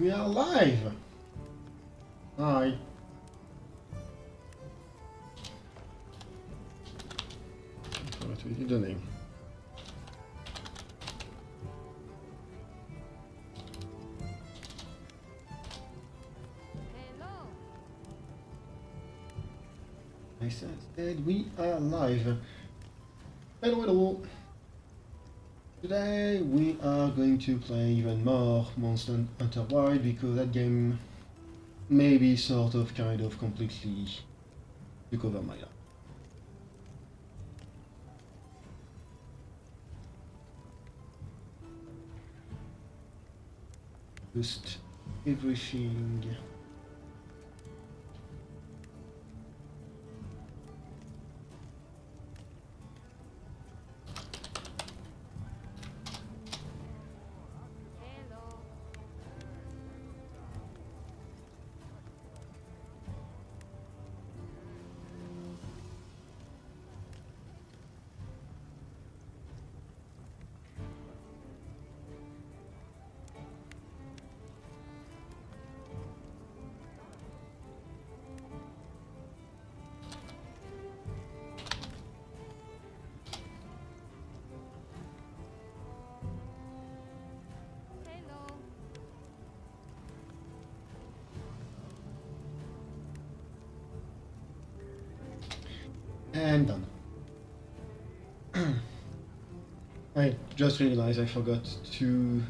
We are live! Hi. I forgot to read the name. Hello. I said we are live. Hello, hello. Today we are going to play even more Monster Hunter Wilds because that game maybe sort of kind of completely took over my life. Just everything. Hello. Hello. And done. I just realized I forgot to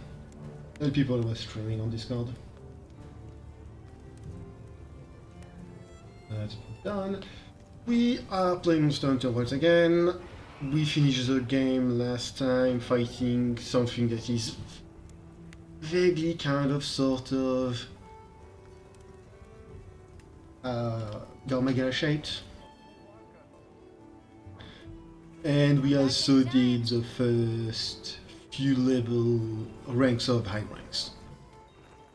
tell people I was streaming on Discord. That's done. We are playing Monster Hunter once again. We finished the game last time fighting something that is vaguely kind of sort of Garmagala shaped. And we also did the first few level ranks of high ranks.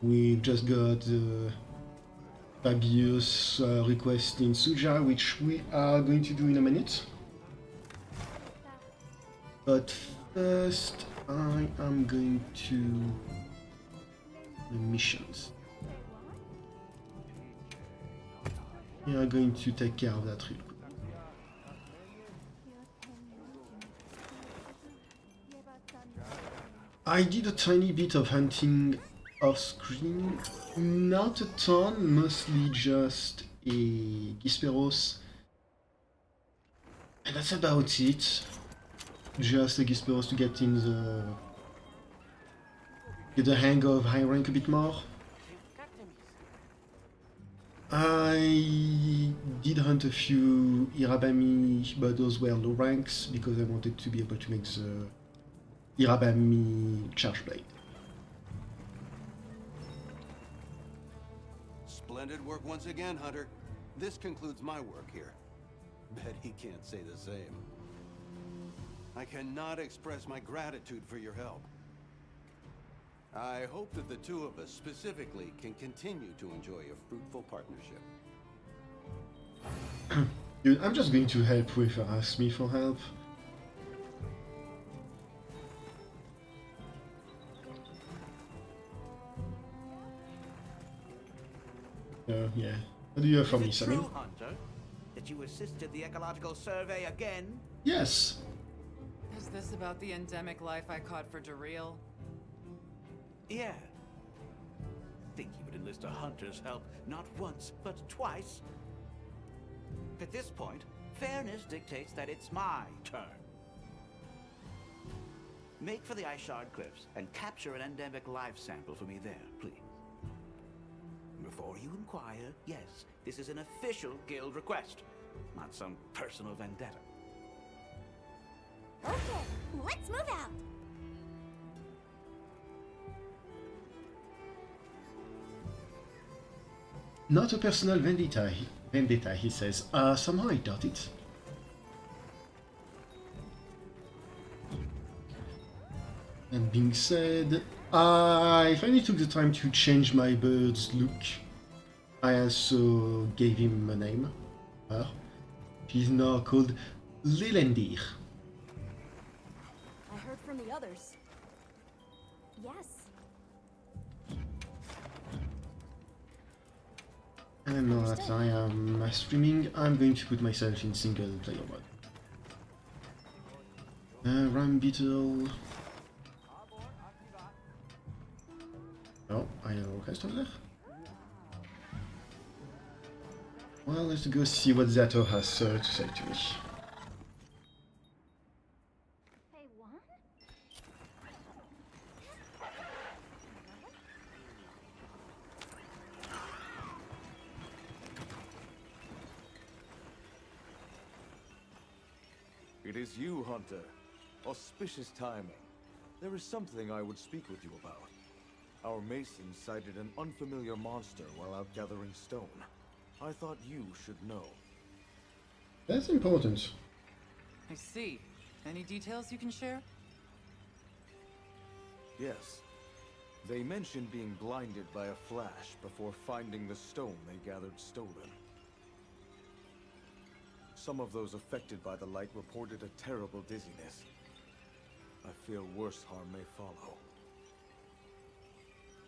We've just got Fabius request in Suja, which we are going to do in a minute. But first, I am going to the missions. We are going to take care of that real quick. I did a tiny bit of hunting off screen, not a ton, mostly just a Gisperos, and that's about it. Just a Gisperos to get the hang of high rank a bit more. I did hunt a few Irabami, but those were low ranks because I wanted to be able to make the Irabami charge blade. Splendid work once again, Hunter. This concludes my work here. Bet he can't say the same. I cannot express my gratitude for your help. I hope that the two of us specifically can continue to enjoy a fruitful partnership. Dude, I'm just going to help whoever asks me for help. Yeah. What do you have for me, Sammy? True, Hunter, that you assisted the ecological survey again? Yes. Is this about the endemic life I caught for Deviljhos? Yeah. Think you would enlist a hunter's help not once, but twice? At this point, fairness dictates that it's my turn. Make for the Ice Shard Cliffs and capture an endemic life sample for me there, please. Before you inquire, yes, this is an official guild request, not some personal vendetta. Okay, let's move out. Not a personal vendetta, he says. Somehow I doubt it. That being said, I finally took the time to change my bird's look. I also gave him a name. Her. She's now called Lilendir. I heard from the others. Yes. And now that I am streaming, I'm going to put myself in single player mode. Ram Beetle. Oh, I have a request over there. Well, let's go see what Zato has to say to me. Hey, what? It is you, Hunter. Auspicious timing. There is something I would speak with you about. Our masons sighted an unfamiliar monster while out gathering stone. I thought you should know. That's important. I see. Any details you can share? Yes. They mentioned being blinded by a flash before finding the stone they gathered stolen. Some of those affected by the light reported a terrible dizziness. I fear worse harm may follow.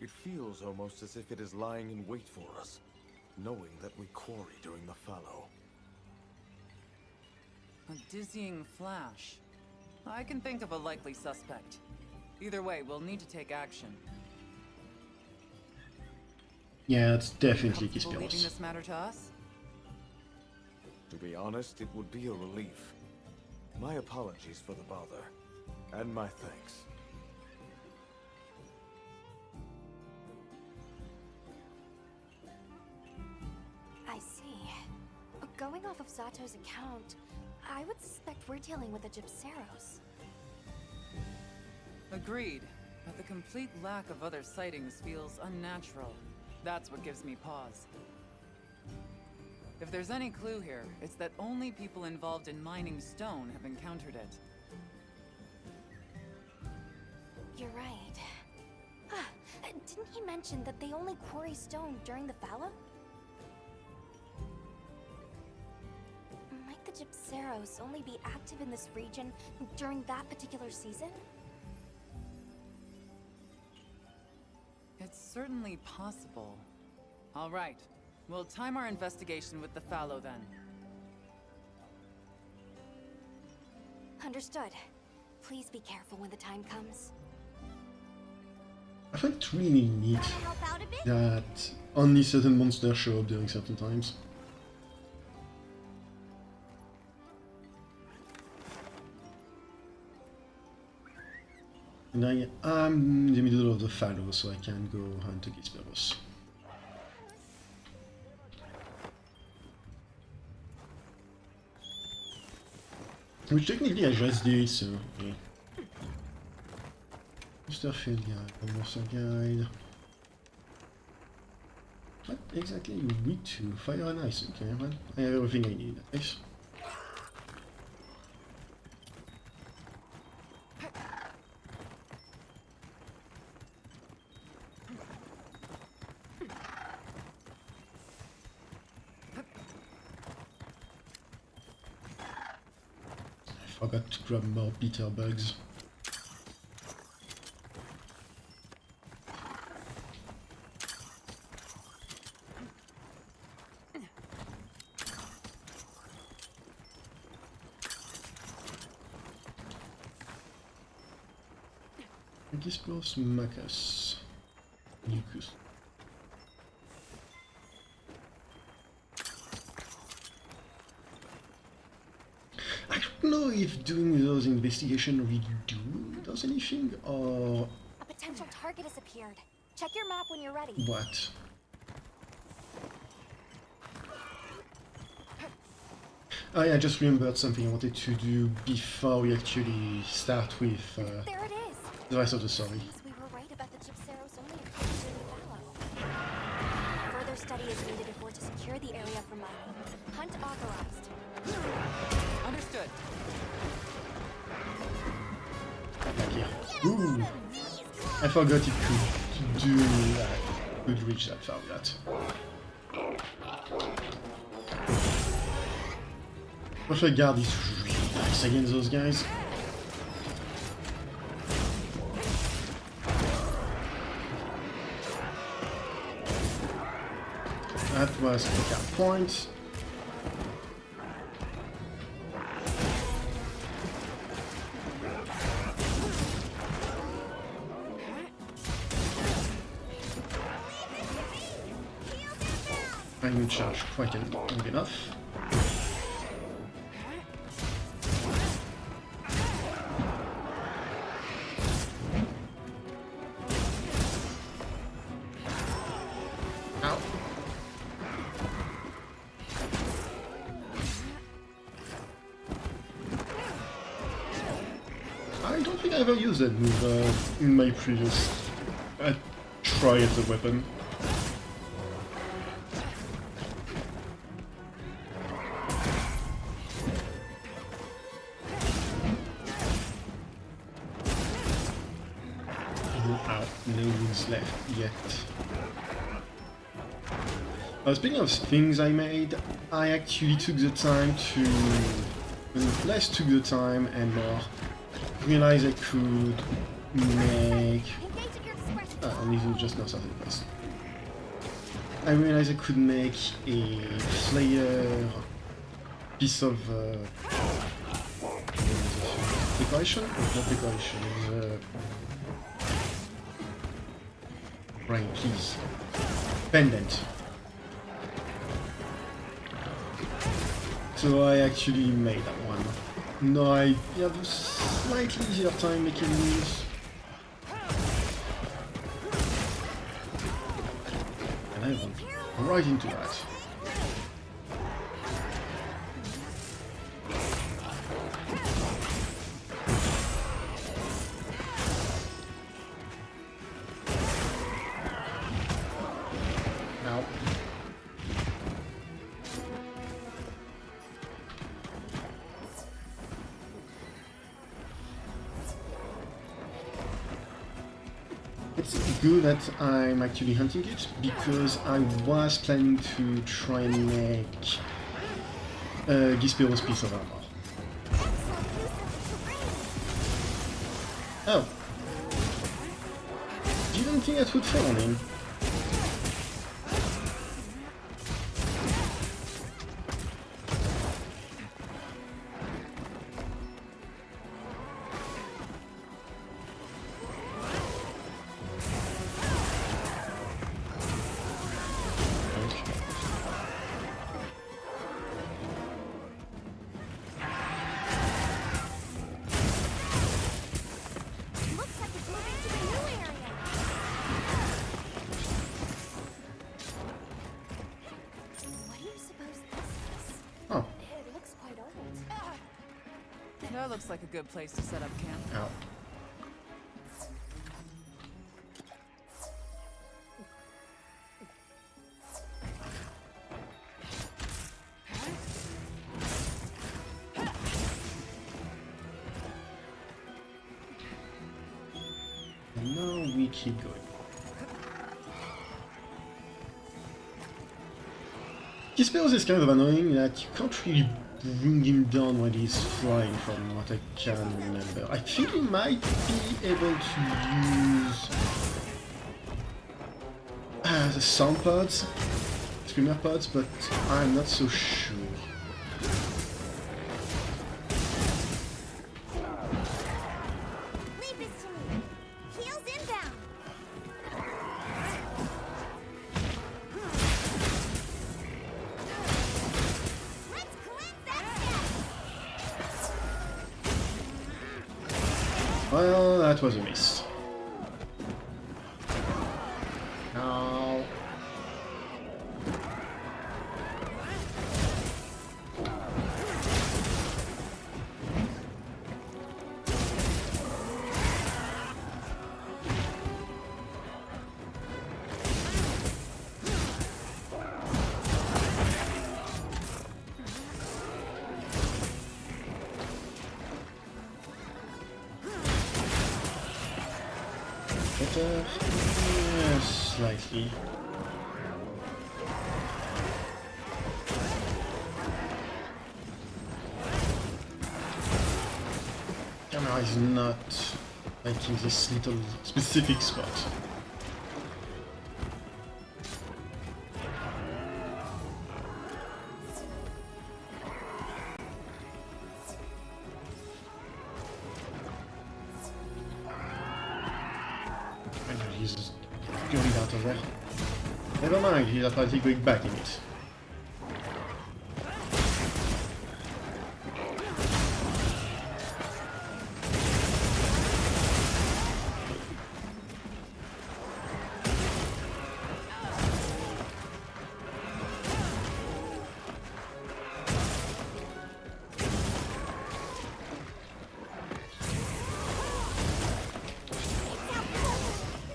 It feels almost as if it is lying in wait for us, knowing that we quarry during the fallow. A dizzying flash. I can think of a likely suspect. Either way, we'll need to take action. Yeah, it's definitely Comfortable leaving Kispiros. this matter to us? To be honest, it would be a relief. My apologies for the bother, and my thanks. I see. Going off of Zato's account, I would suspect we're dealing with the Gypseros. Agreed, but the complete lack of other sightings feels unnatural. That's what gives me pause. If there's any clue here, it's that only people involved in mining stone have encountered it. You're right. Didn't he mention that they only quarry stone during the fallow? Might the Gypseros only be active in this region during that particular season? It's certainly possible. All right. We'll time our investigation with the fallow then. Understood. Please be careful when the time comes. I find it really neat Wanna help out a bit? that only certain monsters show up during certain times. And I am in the middle of the fallow, so I can go hunt the Gisperos. Which technically I just did, so yeah. Monster field guide, monster guide. What exactly you need to fire and ice? Okay, well, I have everything I need. Nice. I forgot to grab more bitter bugs. Gisperos Macus. Mucus. I don't know if doing those investigations really does anything, or A potential target has appeared. Check your map when you're ready. what. I just remembered something I wanted to do before we actually start with There it is. the rest of the story. Means we were right about the Gypseros only appearing during the fallow. Further study is needed if we're to secure the area for mining. Hunt authorized. Understood. Back here. Ooh! I forgot it could reach that far with that. Perfect guard is really nice against those guys. That was the cap point. I'm in charge quite long enough. Ow. I don't think I ever used that move in my previous try at the weapon. No wounds left yet. Speaking of things I made, I actually took the time to... less took the time and more realized I could make... and these are just not something else. I realized I could make a flare piece of decoration? Not decoration, brain, please. Pendant. So I actually made that one. No, I have a slightly easier time making these. And I went right into that. It's good that I'm actually hunting it, because I was planning to try and make Gispero's piece of armor. Oh. Didn't think that would fall on him. That looks like a good place to set up camp. Ow. And now we keep going. Gisperos is kind of annoying that you can't really bring him down when he's flying, from what I can remember. I think he might be able to use the sound pods, screamer pods, but I'm not so sure. Leave this to me. Heels inbound. Let's cleanse that step. Well, that was a miss. Now... better? Yeah, slightly. Camera is not liking this little specific spot. he's just going out of there. Never mind, he's apparently going back in it.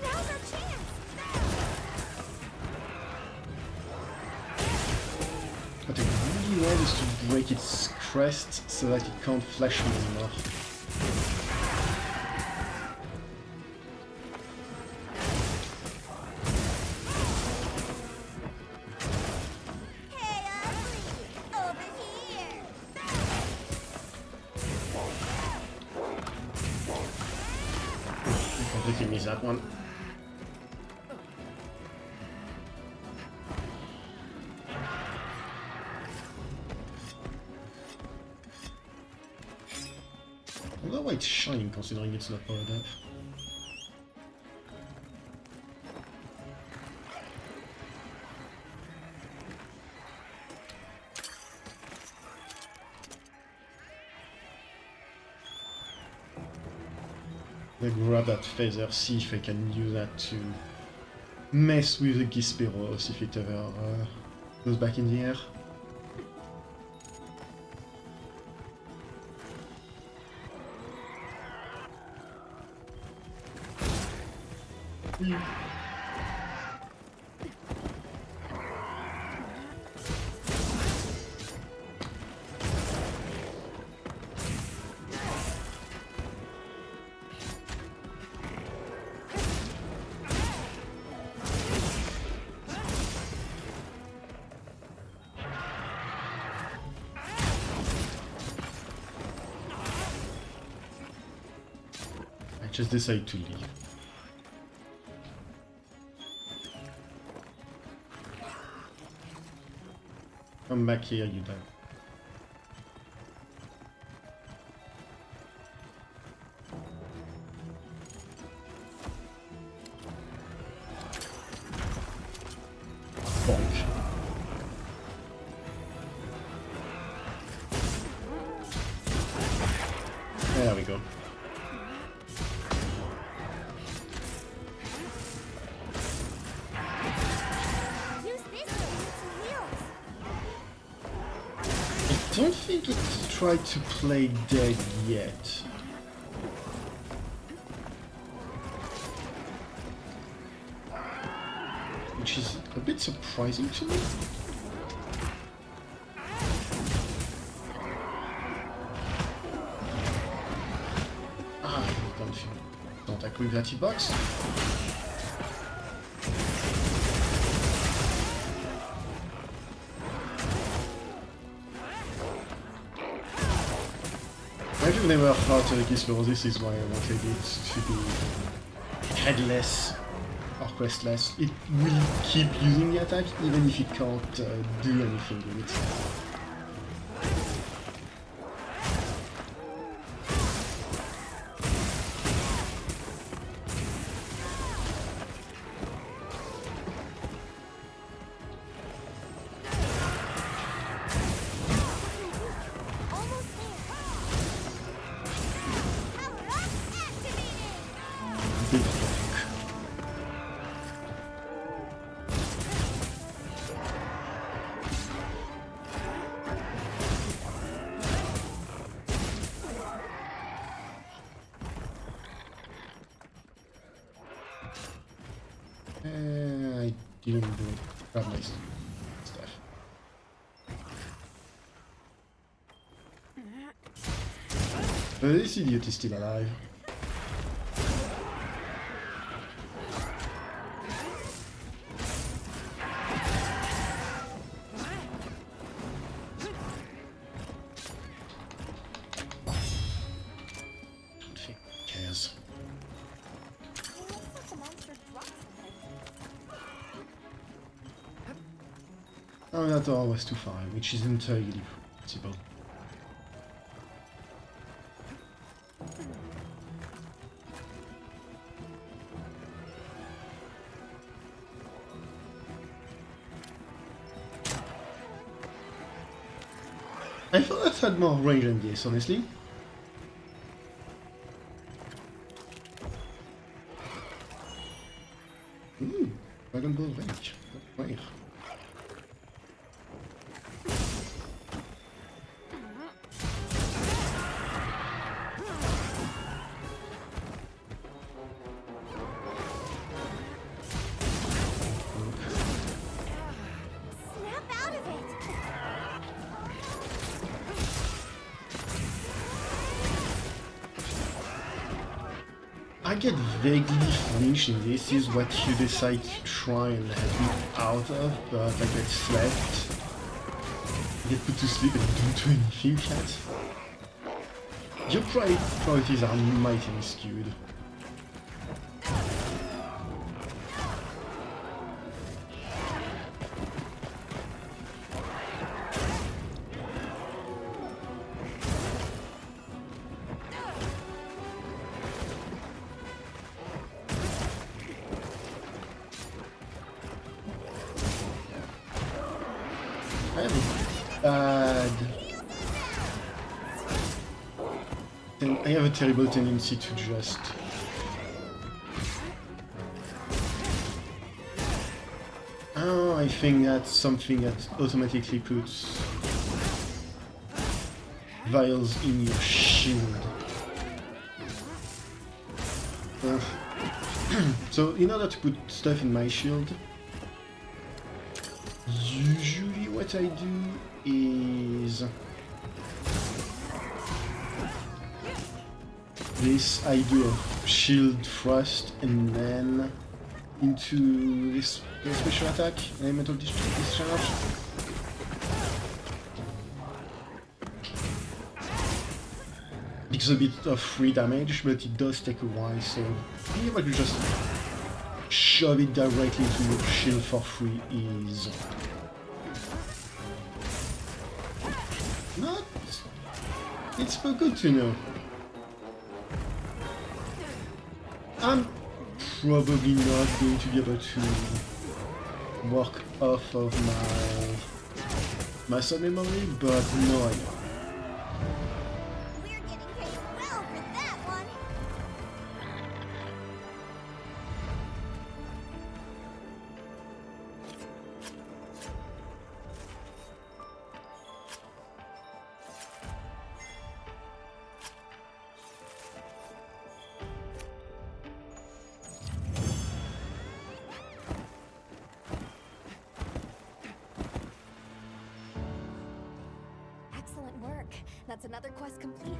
Now's our chance! What I really want is to break its crest so that it can't flash me anymore. Hey, Ugly! Over here! I completely missed that one. I wonder why it's shining considering it's not powered up. Let's grab that feather, see if I can use that to mess with the Gisperos if it ever goes back in the air. I just decided to leave. Come back here, you die. Bonk. There we go. Use this to use some wheels! I don't think it's tried to play dead yet. Which is a bit surprising to me. Ah, don't agree with that hitbox. I've never fought a Gisperos, this is why I wanted it to be headless or questless. It will keep using the attack even if it can't do anything with it. Almost there! Power up! Activated! Big fuck. I didn't do it. Grab my stuff. This idiot is still alive. Don't think he cares. It looks like the monster dropped something. Oh, that door was too far, which is entirely possible. I thought that had more range than this, honestly. Ooh, Dragon Ball range. Rare. Snap out of it! I get vaguely flinching. This is what you decide to try and have me out of, but I get slept. I get put to sleep and don't do anything yet. Your priorities are mightily skewed. I have a bad... I have a terrible tendency to just... Oh, I think that's something that automatically puts vials in your shield. So in order to put stuff in my shield, usually what I do is this idea of shield thrust and then into this special attack, elemental discharge. It's a bit of free damage, but it does take a while, so being able to just shove it directly into your shield for free is not... It's good to know. I'm probably not going to be able to work off of my muscle memory, but no, I know. We're getting paid well for that one! Excellent work. That's another quest complete.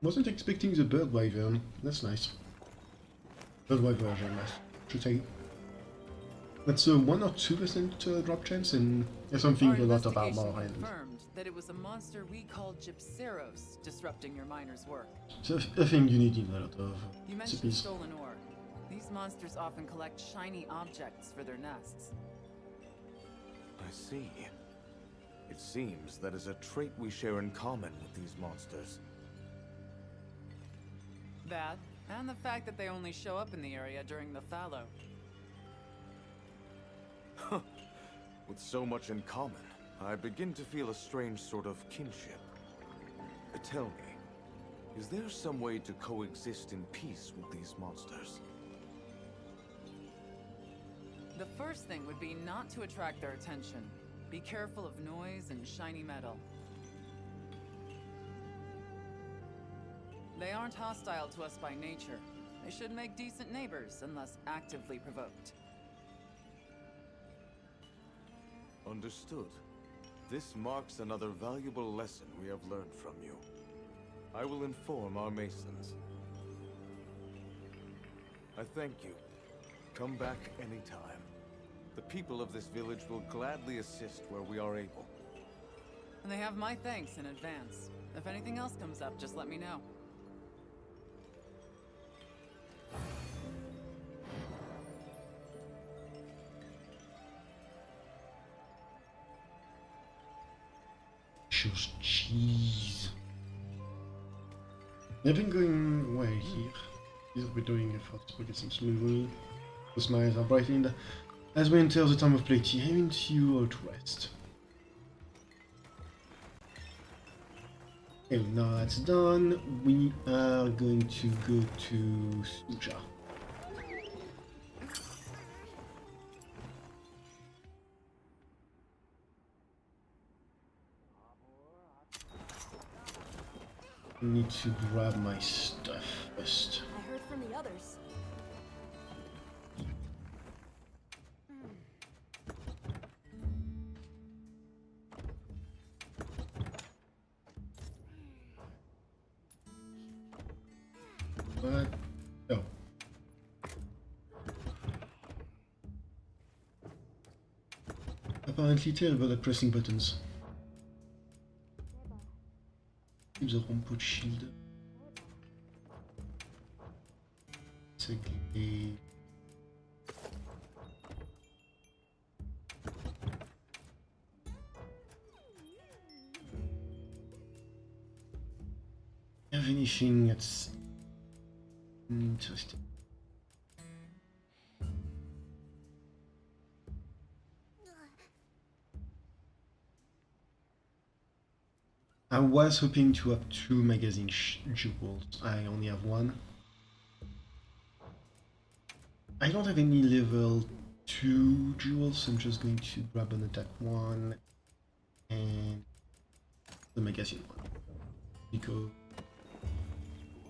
Wasn't expecting the bird wyvern. That's nice. Bird wyvern, I should say. That's a 1 or 2% drop chance, and there's something Our a lot of investigation armor and confirmed that it was a monster we call Gypceros disrupting your miners' work. so I think you need a lot of You mentioned recipes. stolen ore. These monsters often collect shiny objects for their nests. I see. It seems that is a trait we share in common with these monsters. That, and the fact that they only show up in the area during the fallow. With so much in common, I begin to feel a strange sort of kinship. Tell me, is there some way to coexist in peace with these monsters? The first thing would be not to attract their attention. Be careful of noise and shiny metal. They aren't hostile to us by nature. They should make decent neighbors unless actively provoked. Understood. This marks another valuable lesson we have learned from you. I will inform our masons. I thank you. Come back anytime. The people of this village will gladly assist where we are able. And they have my thanks in advance. If anything else comes up, just let me know. Just cheese. I've been going well here. These are doing efforts to get some smoothly. The smiles are brightened. As we enter the time of plenty, haven't you all to rest? Okay, now that's done. We are going to go to Suja. I need to grab my stuff first. I heard from the others. What? Oh. Apparently terrible at pressing buttons. Keep the Rompot shield. It's okay. Have anything that's interesting? I was hoping to have 2 magazine jewels. I only have 1. I don't have any level 2 jewels, so I'm just going to grab an attack 1 and the magazine 1. Because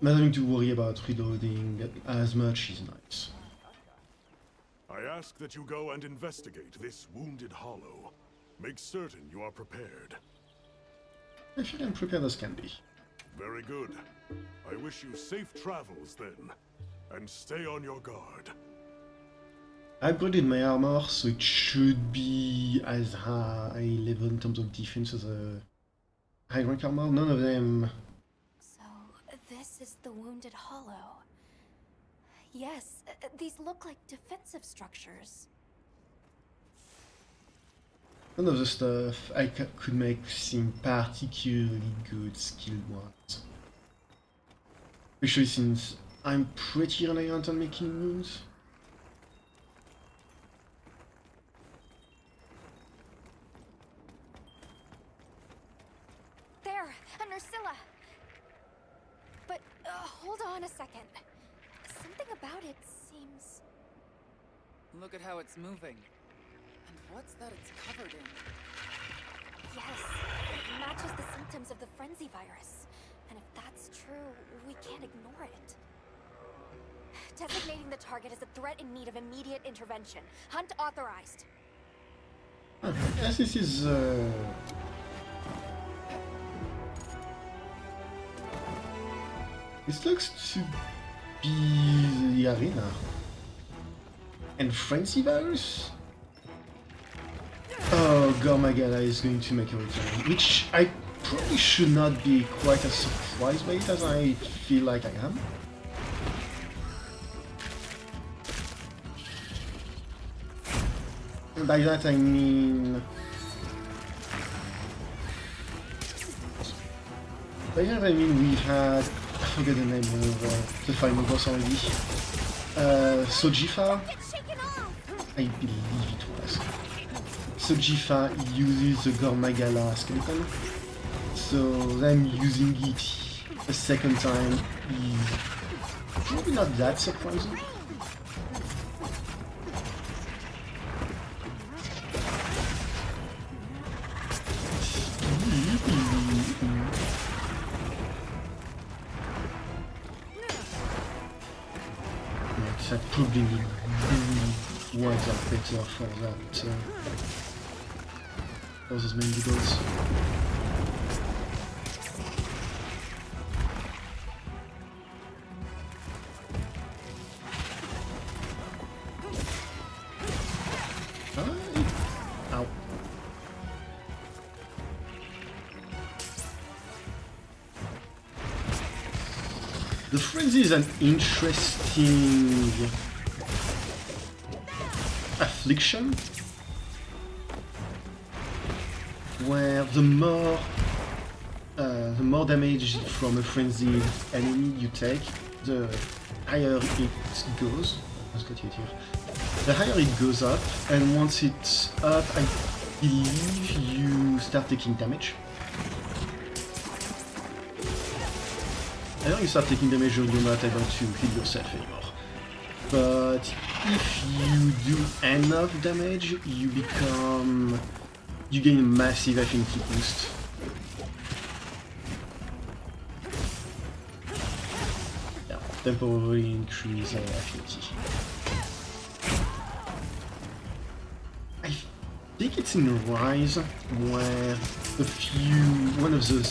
not having to worry about reloading as much is nice. I ask that you go and investigate this wounded hollow. Make certain you are prepared. I feel I'm prepared as can be. Very good. I wish you safe travels then, and stay on your guard. I upgraded my armor, so it should be as high level in terms of defense as a high rank armor. None of them. So, this is the Wounded Hollow. Yes, these look like defensive structures. None of the stuff I could make seem particularly good skilled ones. Especially since I'm pretty reliant on making wounds. There, a Nursilla! But, hold on a second. Something about it seems... Look at how it's moving. And what's that it's covered in? Yes, it matches the symptoms of the frenzy virus. And if that's true, we can't ignore it. Designating the target as a threat in need of immediate intervention. Hunt authorized. Yes, this is this looks to be the arena. And frenzy virus? Oh, Gormagala is going to make a return, which I probably should not be quite as surprised by it as I feel like I am. And by that I mean... we had... I forget the name of the final boss already. Sojifa? I believe it was. Sojifa uses the Gormagala skeleton, so them using it a second time is probably not that surprising. I probably need words are better for that. Those main goals. Ow. The frenzy is an interesting affliction, where the more the more damage from a frenzied enemy you take, the higher it goes. Let's get it here. The higher it goes up, and once it's up, I believe you start taking damage. I know you start taking damage when you're not able to heal yourself anymore. But if you do enough damage, you gain a massive affinity boost. Yeah, temporarily increase affinity. I think it's in Rise where one of the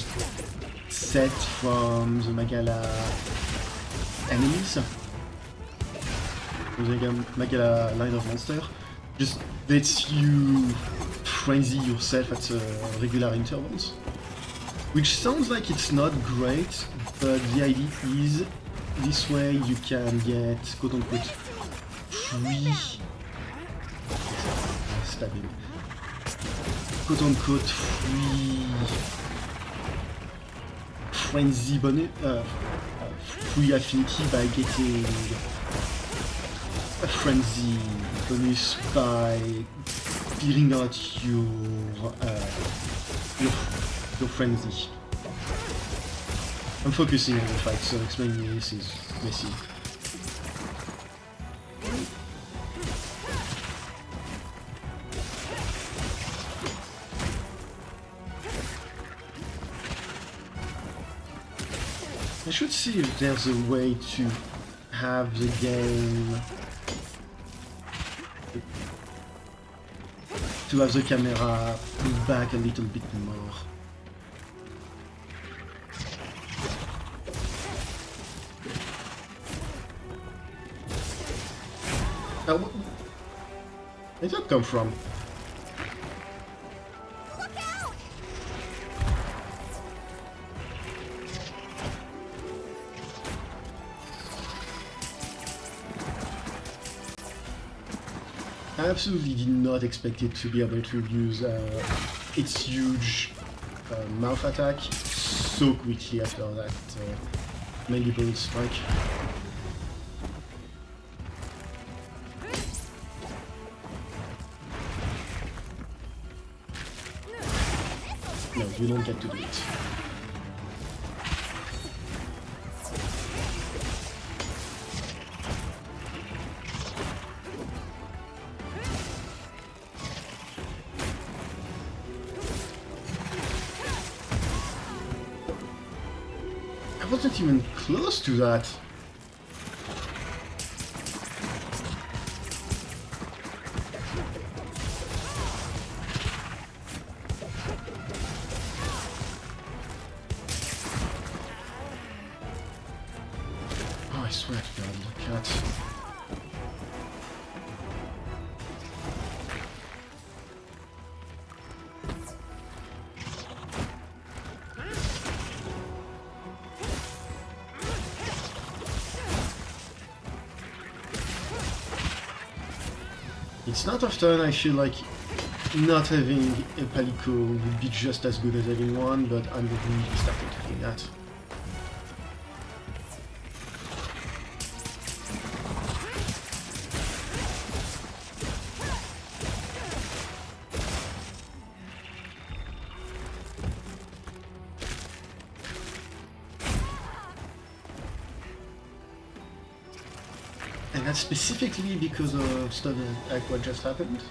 sets from the Magala enemies, the Magala line of monster, just lets you frenzy yourself at regular intervals. Which sounds like it's not great, but the idea is this way you can get quote-unquote free stabbing. Quote-unquote free frenzy bonus, free affinity by getting a frenzy bonus by clearing out your frenzy. I'm focusing on the fight, so explaining this is messy. I should see if there's a way to have the game to have the camera move back a little bit more. Where did that come from? I absolutely did not expect it to be able to use its huge mouth attack so quickly after that mandible strike. No, you don't get to do it. I wasn't even close to that. Oh, I swear to God, look at. It's not often I feel like not having a Palico would be just as good as having one, but I'm really starting to think that. And that's specifically because of stuff like what just happened.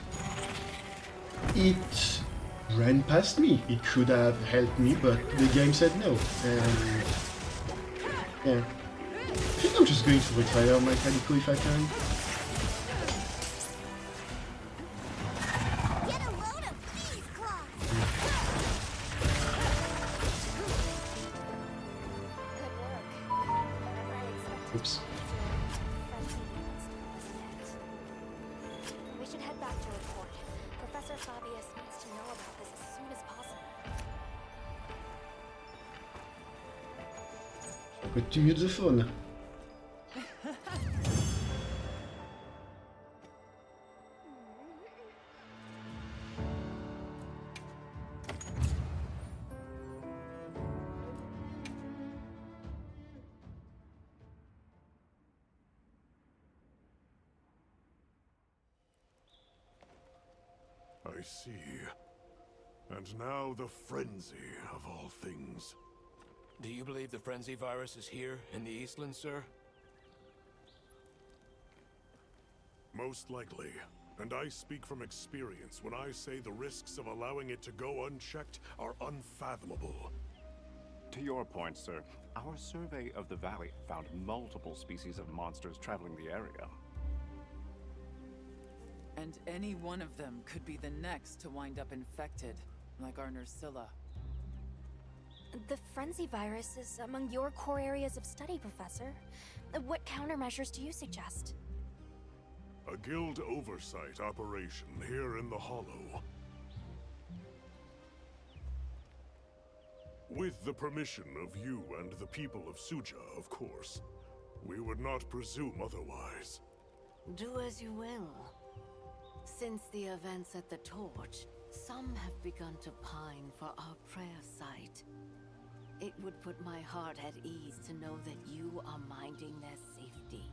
It ran past me. It could have helped me, but the game said no. And yeah, I think I'm just going to retire my Calico if I can. Get a load of these claws. Good work. Whenever I expected Oops. We should head back to report. Professor Fabius needs to know about this as soon as possible. But to mute the phone. I see. And now the frenzy of all things. Do you believe the frenzy virus is here in the Eastlands, sir? Most likely. And I speak from experience when I say the risks of allowing it to go unchecked are unfathomable. To your point, sir, our survey of the valley found multiple species of monsters traveling the area. And any one of them could be the next to wind up infected, like our Nursilla. The frenzy virus is among your core areas of study, Professor. What countermeasures do you suggest? A guild oversight operation here in the Hollow. With the permission of you and the people of Suja, of course. We would not presume otherwise. Do as you will. Since the events at the Torch, some have begun to pine for our prayer site. It would put my heart at ease to know that you are minding their safety.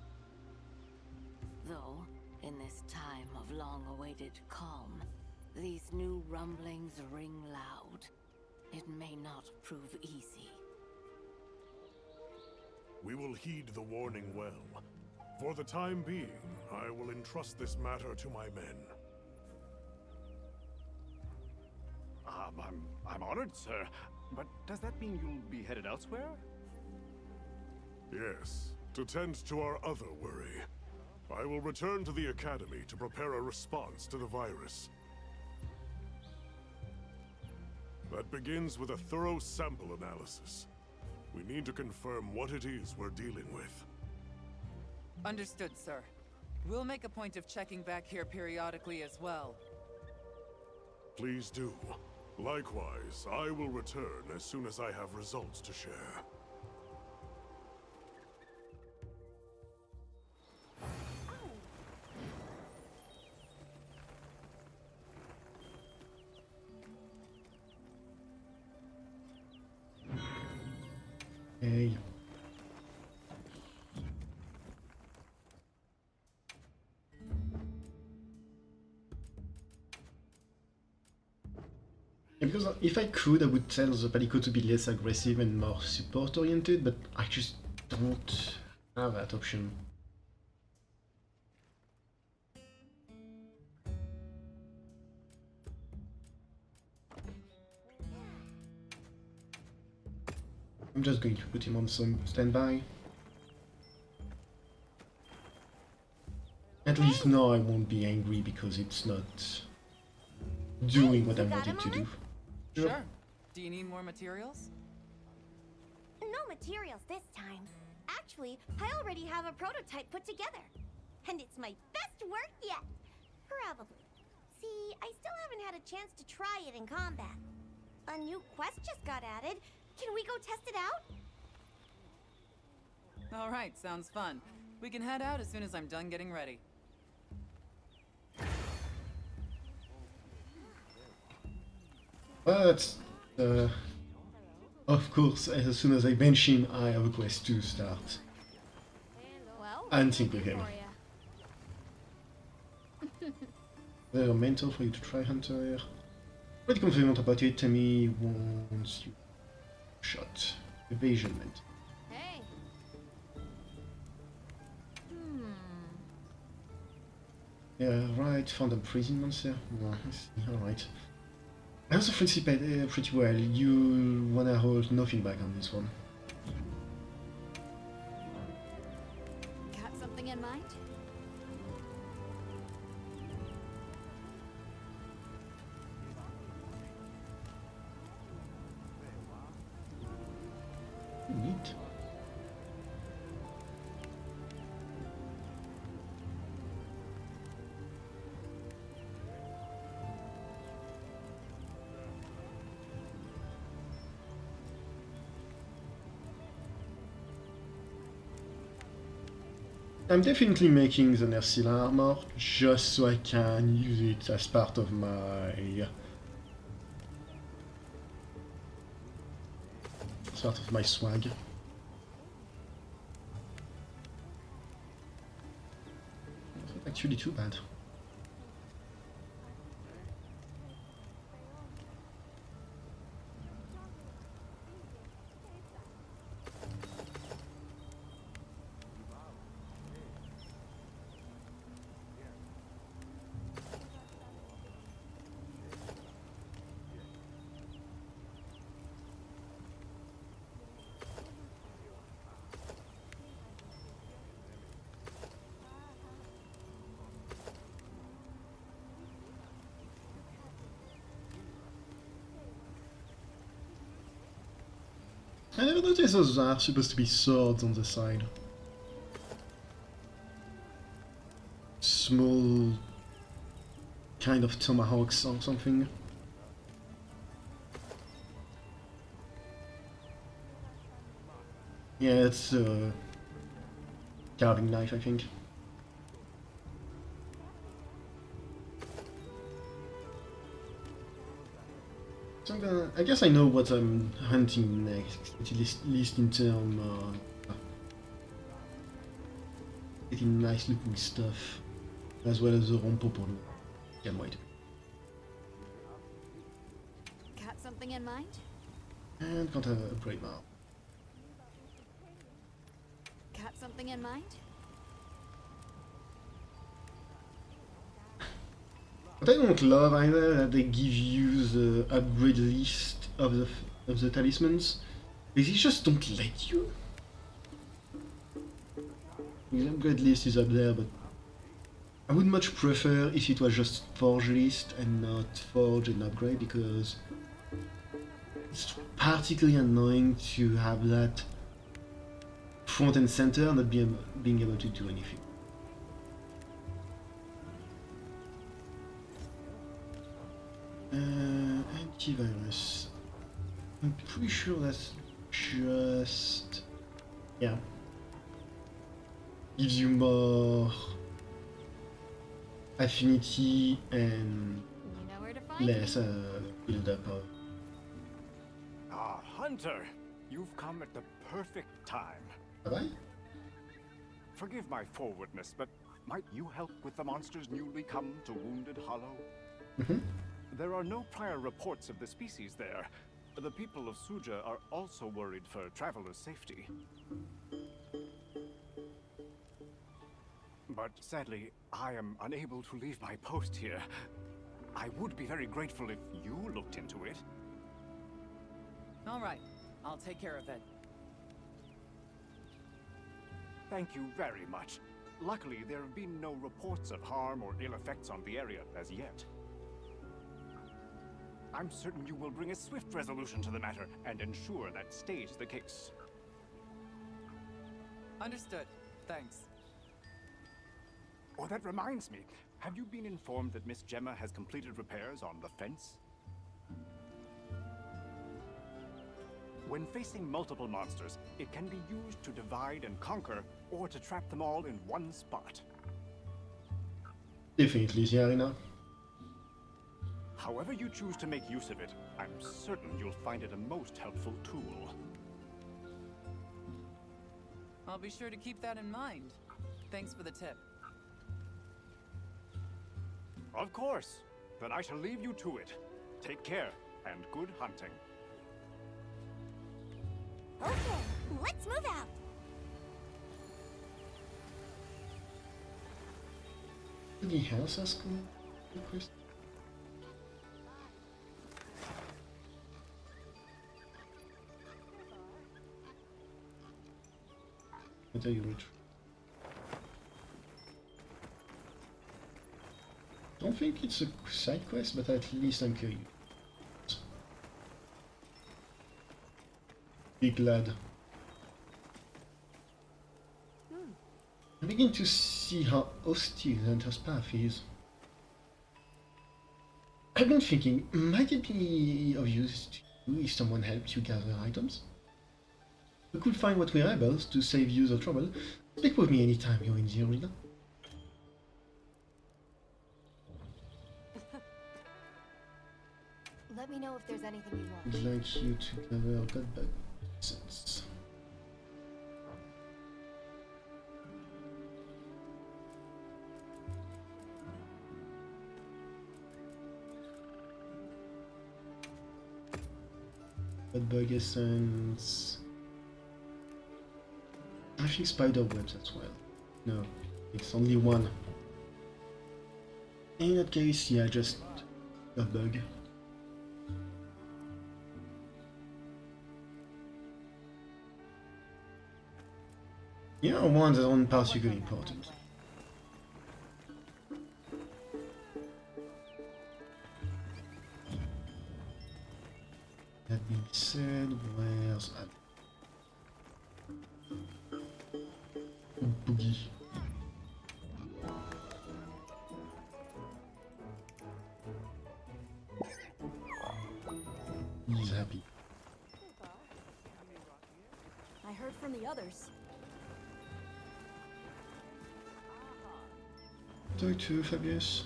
Though, in this time of long-awaited calm, these new rumblings ring loud. It may not prove easy. We will heed the warning well. For the time being, I will entrust this matter to my men. I'm honored, sir. But does that mean you'll be headed elsewhere? Yes, to tend to our other worry. I will return to the Academy to prepare a response to the virus. That begins with a thorough sample analysis. We need to confirm what it is we're dealing with. Understood, sir. We'll make a point of checking back here periodically as well. Please do. Likewise, I will return as soon as I have results to share. Hey. Yeah, because if I could, I would tell the Palico to be less aggressive and more support-oriented, but I just don't have that option. I'm just going to put him on some standby. At least now I won't be angry because it's not doing what I wanted to do. Sure. Do you need more materials? No materials this time. Actually, I already have a prototype put together. And it's my best work yet. Probably. See, I still haven't had a chance to try it in combat. A new quest just got added. Can we go test it out? All right, sounds fun. We can head out as soon as I'm done getting ready. But, of course, as soon as I bench him, I have a quest to start Well, hunting with him. There are mental for you to try, Hunter. Pretty confident about it. Tell me once you shot. Evasion mental. Hey. Yeah, right. Found a freezing monster. Nice. Alright. I also frenzy pretty well. You wanna hold nothing back on this one. Got something in mind? Neat. I'm definitely making the Nursilla armor just so I can use it as part of my swag. It's not actually too bad. I never noticed those are supposed to be swords on the side. Small kind of tomahawks or something. Yeah, it's a carving knife, I think. So I guess I know what I'm hunting next, at least in terms of getting nice looking stuff, as well as the rompopolo. Can't wait. Got something in mind? And can't have a upgrade now. Got something in mind? What I don't love either that they give you the upgrade list of the talismans. They just don't let you. The upgrade list is up there, but I would much prefer if it was just forge list and not forge and upgrade, because it's particularly annoying to have that front and center not being able to do anything. Antivirus. I'm pretty sure that's just... yeah. Gives you more affinity and You know where to find less me. build up of... Ah, Hunter! You've come at the perfect time. Have I? Forgive my forwardness, but might you help with the monsters newly come to Wounded Hollow? Mm-hmm. There are no prior reports of the species there. The people of Suja are also worried for travelers' safety. But sadly, I am unable to leave my post here. I would be very grateful if you looked into it. All right, I'll take care of it. Thank you very much. Luckily, there have been no reports of harm or ill effects on the area as yet. I'm certain you will bring a swift resolution to the matter and ensure that stays the case. Understood. Thanks. Oh, that reminds me. Have you been informed that Miss Gemma has completed repairs on the fence? When facing multiple monsters, it can be used to divide and conquer, or to trap them all in one spot. Definitely the arena. However you choose to make use of it, I'm certain you'll find it a most helpful tool. I'll be sure to keep that in mind. Thanks for the tip. Of course. Then I shall leave you to it. Take care, and good hunting. Okay, let's move out. Deviljhos has request. Until you reach. Don't think it's a side quest, but at least I'm curious. Big lad. I begin to see how hostile Hunter's path is. I've been thinking, might it be of use to you if someone helped you gather items? We could find what we're able to save you the trouble. Speak with me anytime you're in the arena. Let me know if there's anything you want. I'd like you to gather godbug essence. Godbug essence. I think spider webs as well. No, it's only one. In that case, yeah, just godbug. Yeah, ones that aren't particularly important. That being said, where's that? Boogie. He's happy. I heard from the others. Talk to Fabius.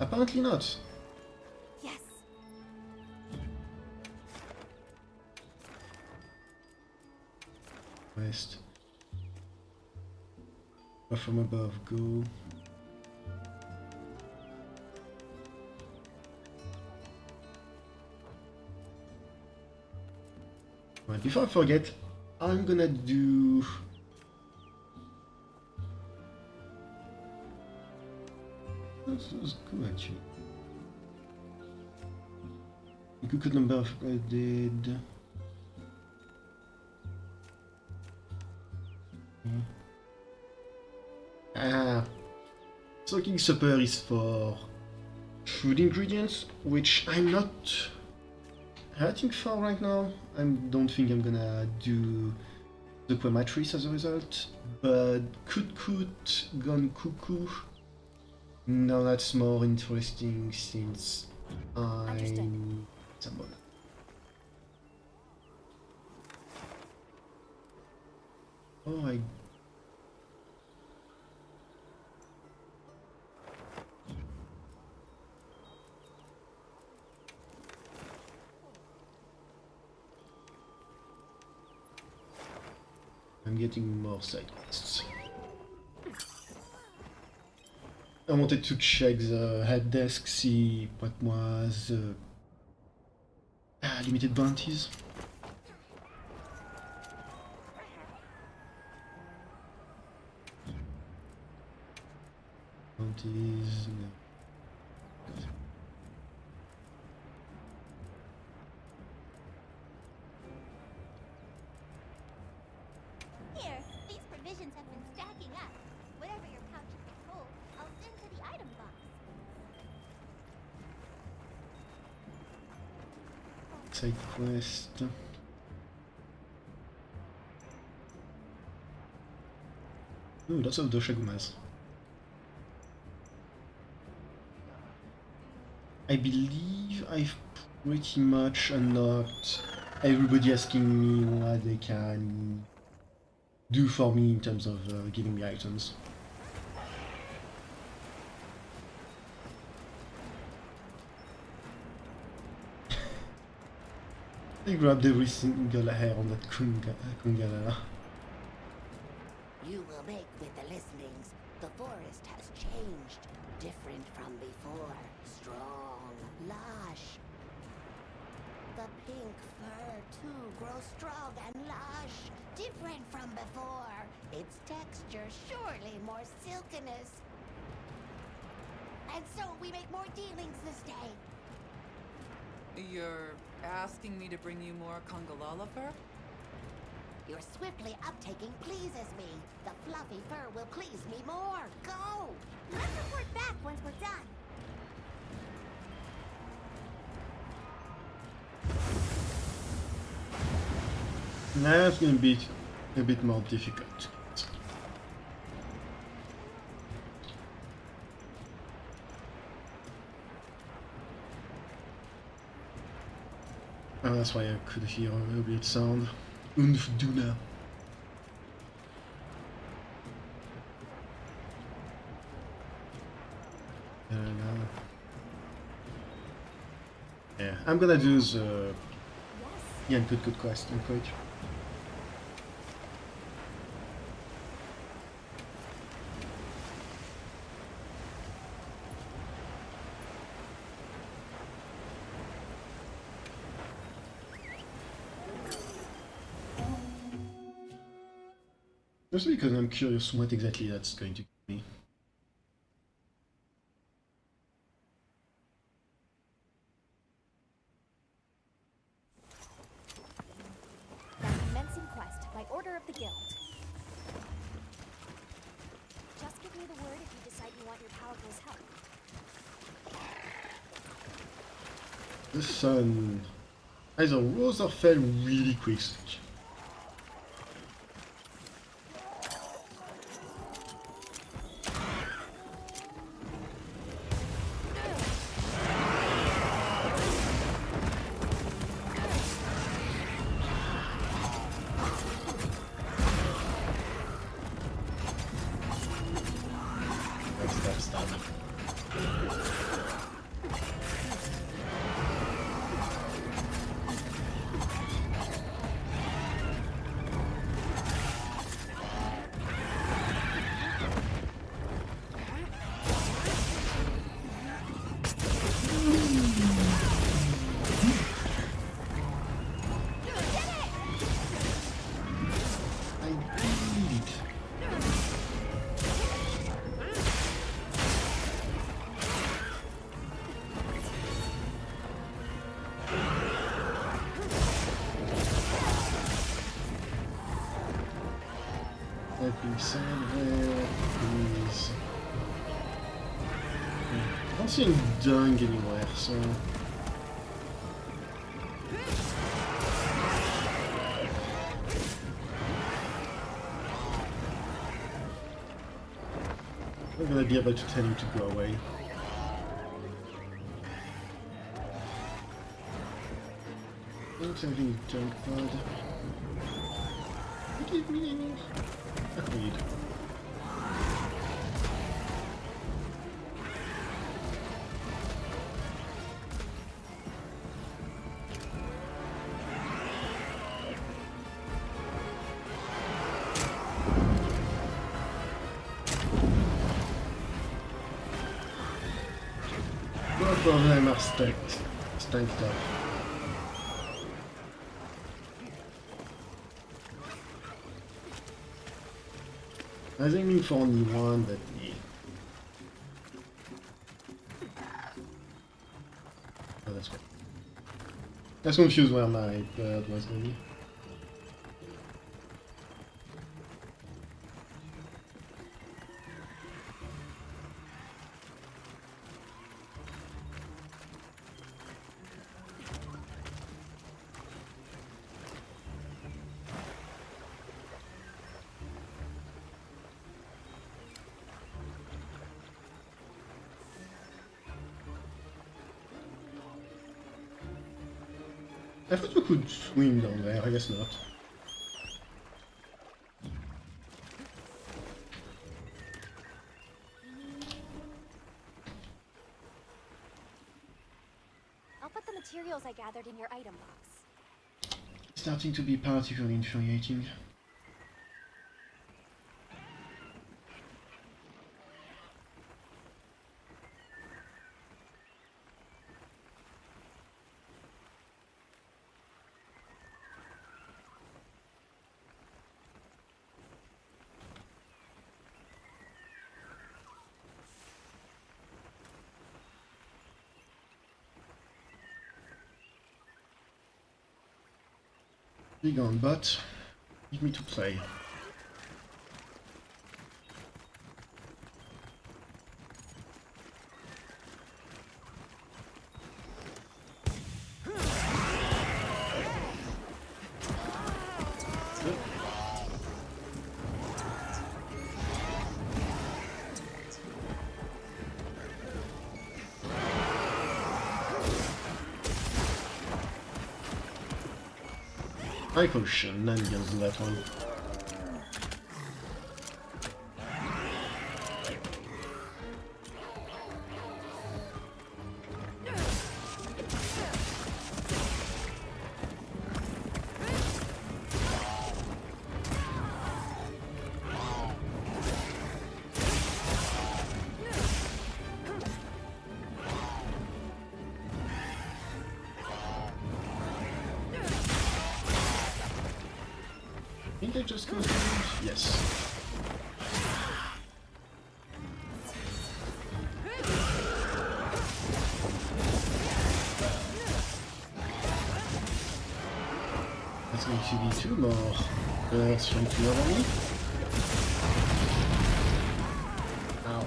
Apparently not. Yes. West. Or from above, go. Right, before I forget, I'm gonna do... That's cool actually. A good number of dead. Ah, soaking supper is for food ingredients, which I'm not hurting for right now. I don't think I'm gonna do the Quematrice as a result, but Kut gone cuckoo. No, that's more interesting since I'm someone. Oh, I'm getting more side quests. I wanted to check the head desk, see what was limited bounties. Bounties, no. Here, these provisions have been stacking up. Whatever your pouches can hold, I'll send to the item box. Side quest. Ooh, lots of doshagumas. I believe I've pretty much unlocked everybody asking me what they can do for me in terms of giving me items. I grabbed every single hair on that Kungala. You will make with the listenings. The forest has changed. Different from before. Strong, lush. The pink fur, too, grows strong and lush. Different from before. Its texture surely more silkiness. And so we make more dealings this day. You're asking me to bring you more Kongalala fur? Your swiftly uptaking pleases me. The fluffy fur will please me more. Go! Let's report back once we're done. That's gonna be a bit more difficult. Oh, that's why I could hear a weird sound. Unfduna. Yeah, I'm gonna do the good quest, I'm quite. Mostly because I'm curious what exactly that's going to be. The commencing quest by order of the guild. Just give me the word if you decide you want your powerful's help. The sun either rose or fell really quickly. Stab. That being said, where is... I don't see any dung anywhere, so... I'm not gonna be able to tell you to go away. Looks like everything is junk pod. Give me any... Agreed. Both of them are stacked up. I was aiming for only one, but yeah. Oh, that's right. I was confused where my bird was going. I thought we could swim down there, I guess not. I'll put the materials I gathered in your item box. Starting to be particularly infuriating. Big on, but leave me to play. I call shenanigans on that one. I think I just goes to... Yes. That's going to be two more birds trying to murder me. Ow.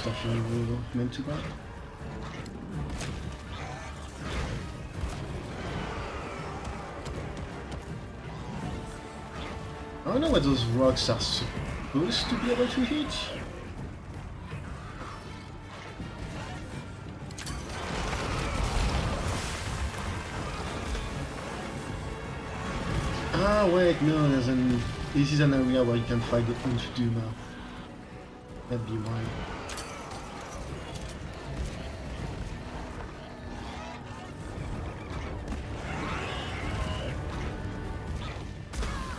stuff you were meant to buy. I don't know what those rocks are supposed to be able to hit. Ah wait, no, this is an area where you can fight the Duma. That'd be why.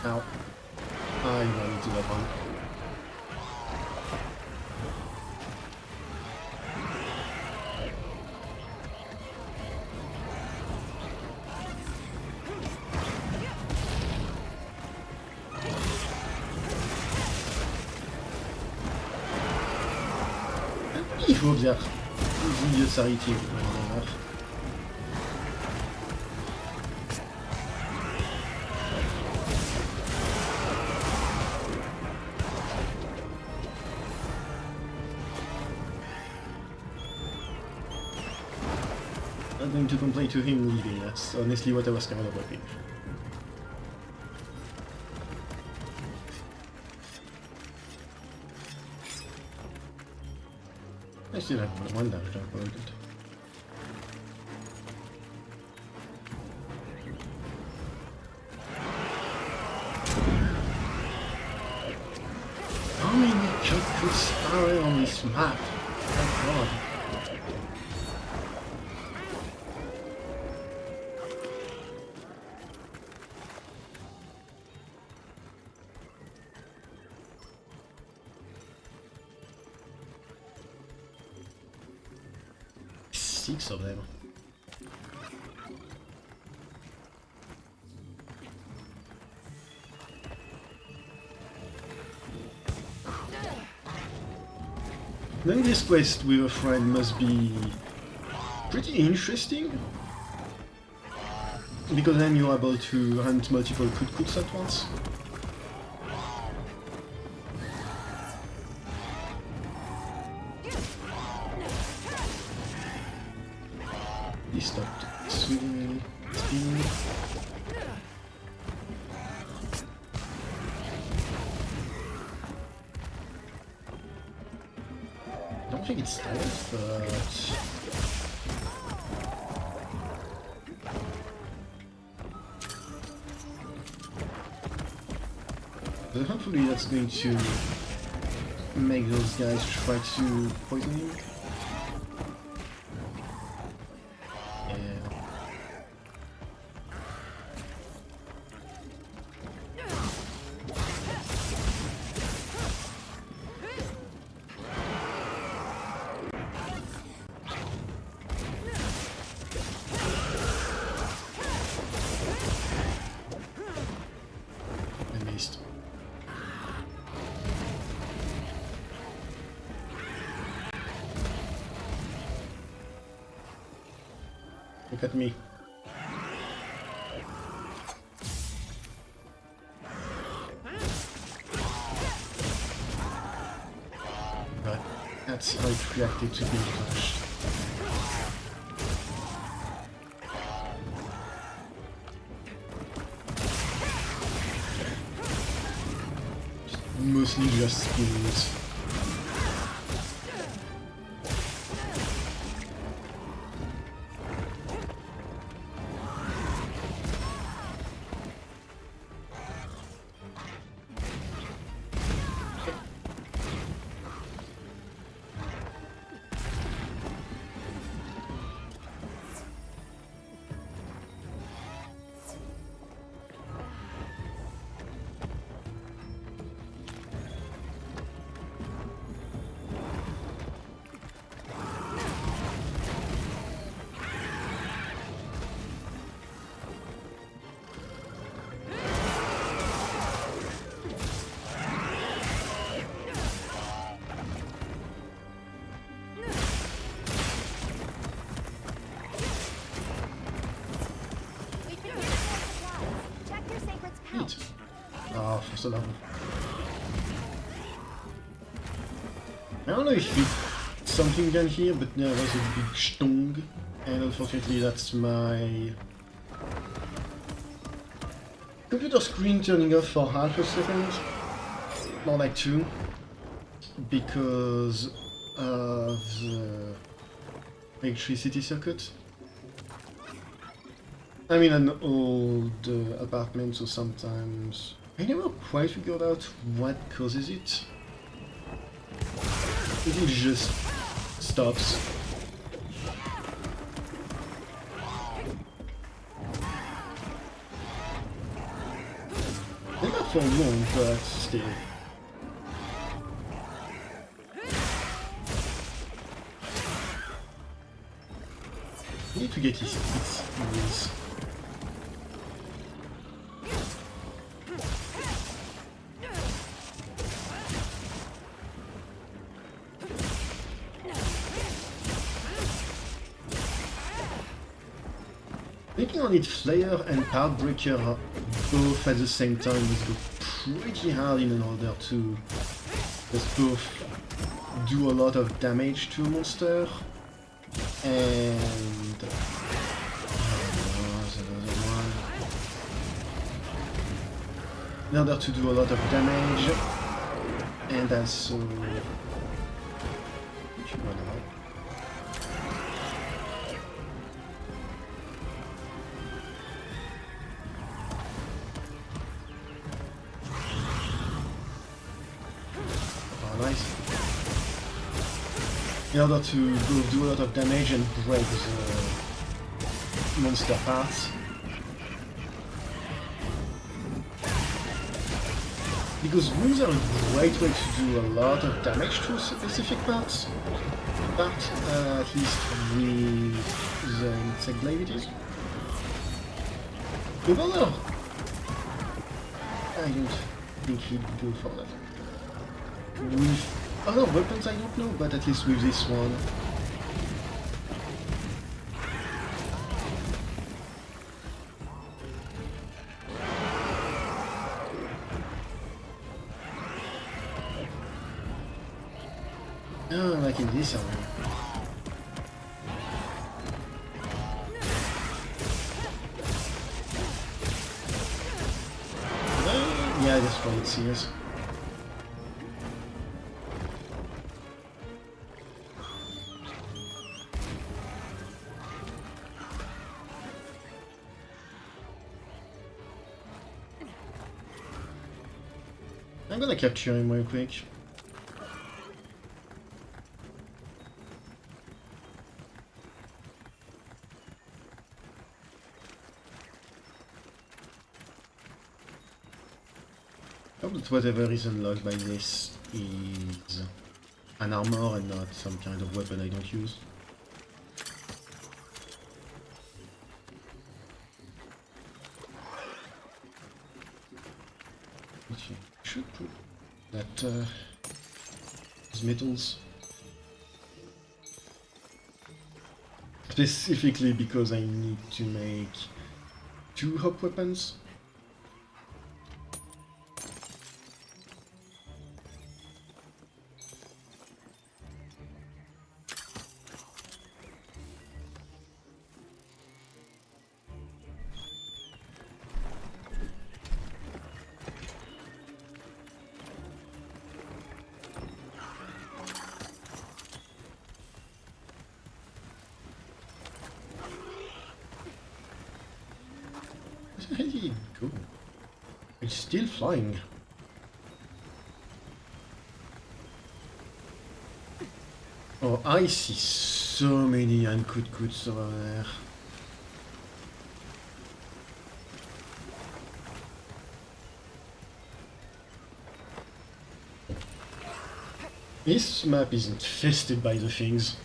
Ow. Ah, you know, to that one. Il faut bien. Milieu de Sariti. I'm going to complain to him leaving. That's honestly what I was kind of hoping. I still have one damage uploaded. How many chocolates are there on this map? Oh god. Six of them. Then this quest with a friend must be pretty interesting, because then you're able to hunt multiple kut-kuts at once. He stopped swimming, spinning. I don't think it's stealth, but... But hopefully that's going to make those guys try to poison him. Look at me. But that's how it reacted to being flashed. Mostly just spins. Oh, for so long. I don't know if something down here, but there was a big stung, and unfortunately that's my computer screen turning off for half a second, more like 2, because of the electricity circuit. I'm in an old apartment, so sometimes I never quite figured out what causes it. It just stops. Never for long, but still. I need to get his ears. Thinking on it, Flare and Heartbreaker both at the same time would go pretty hard in order to just both do a lot of damage to a monster and in order to do a lot of damage and also in order to both do a lot of damage and break the monster parts. Because wounds are a great way to do a lot of damage to specific parts, but at least with the insect glaive it is. With other, I don't think he'd go for that. With other weapons I don't know, but at least with this one. Oh, like in this area. Yeah, that's why it's serious. I'm gonna capture him real quick. Hope that whatever is unlocked by this is an armor and not some kind of weapon I don't use. Should put that these metals specifically because I need to make 2 hop weapons. Where did it go? It's still flying. Oh, I see so many Ankut-kuts over there. This map is infested by the things.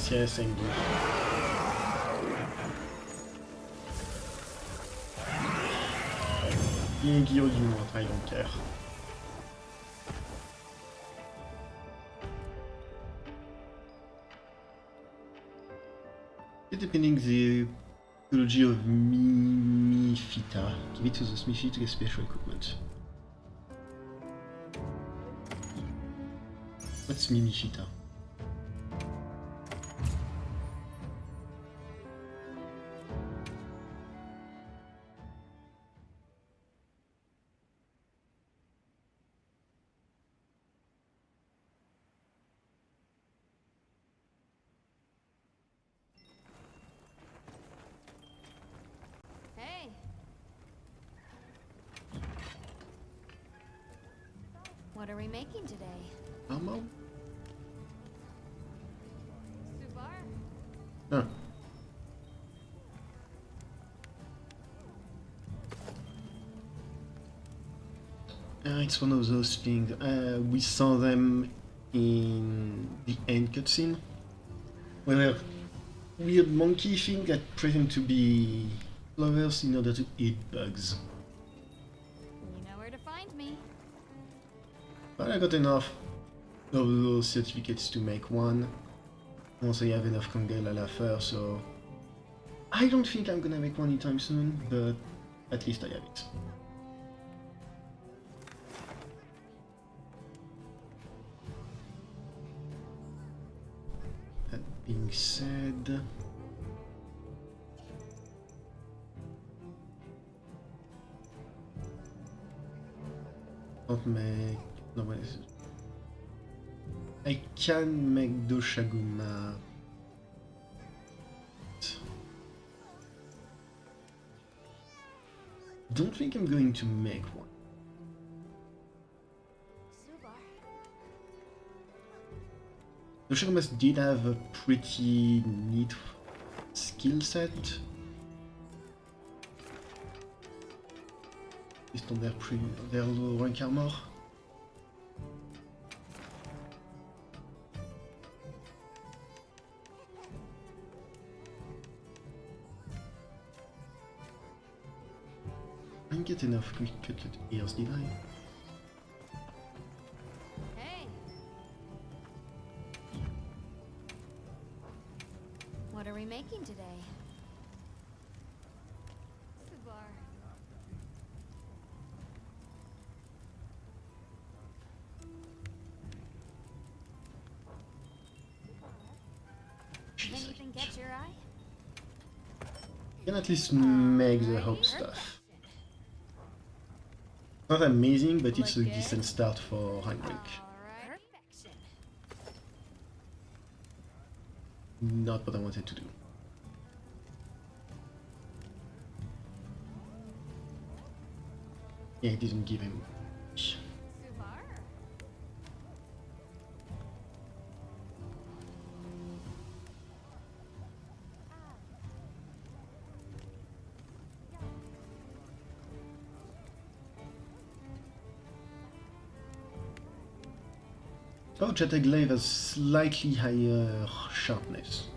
Yes, indeed. Being here, you know what, I don't care. Depending the ecology of Mimifita, give it to the smithy to get special equipment. What's Mimifita? Hey. What are we making today? Armor? Subar? Huh. It's one of those things. We saw them in the end cutscene. Where weird monkey thing that pretend to be flowers in order to eat bugs. You know where to find me. But I got enough of those certificates to make one. Once I have enough Kongel à la faire, so I don't think I'm gonna make one anytime soon, but at least I have it. That being said, don't make. No, what is it? I can make Doshaguma. Don't think I'm going to make one. Doshagumas did have a pretty neat skill set. Based on their low rank armor. I didn't get enough quick cut ears, did I? Hey. What are we making today? Subar. Anything catch your eye? I can at least make the hope stuff. Not amazing, but it's a decent start for Heinrich. Not what I wanted to do. Yeah, it didn't give him much. Oh, Chatteglaive has slightly higher sharpness.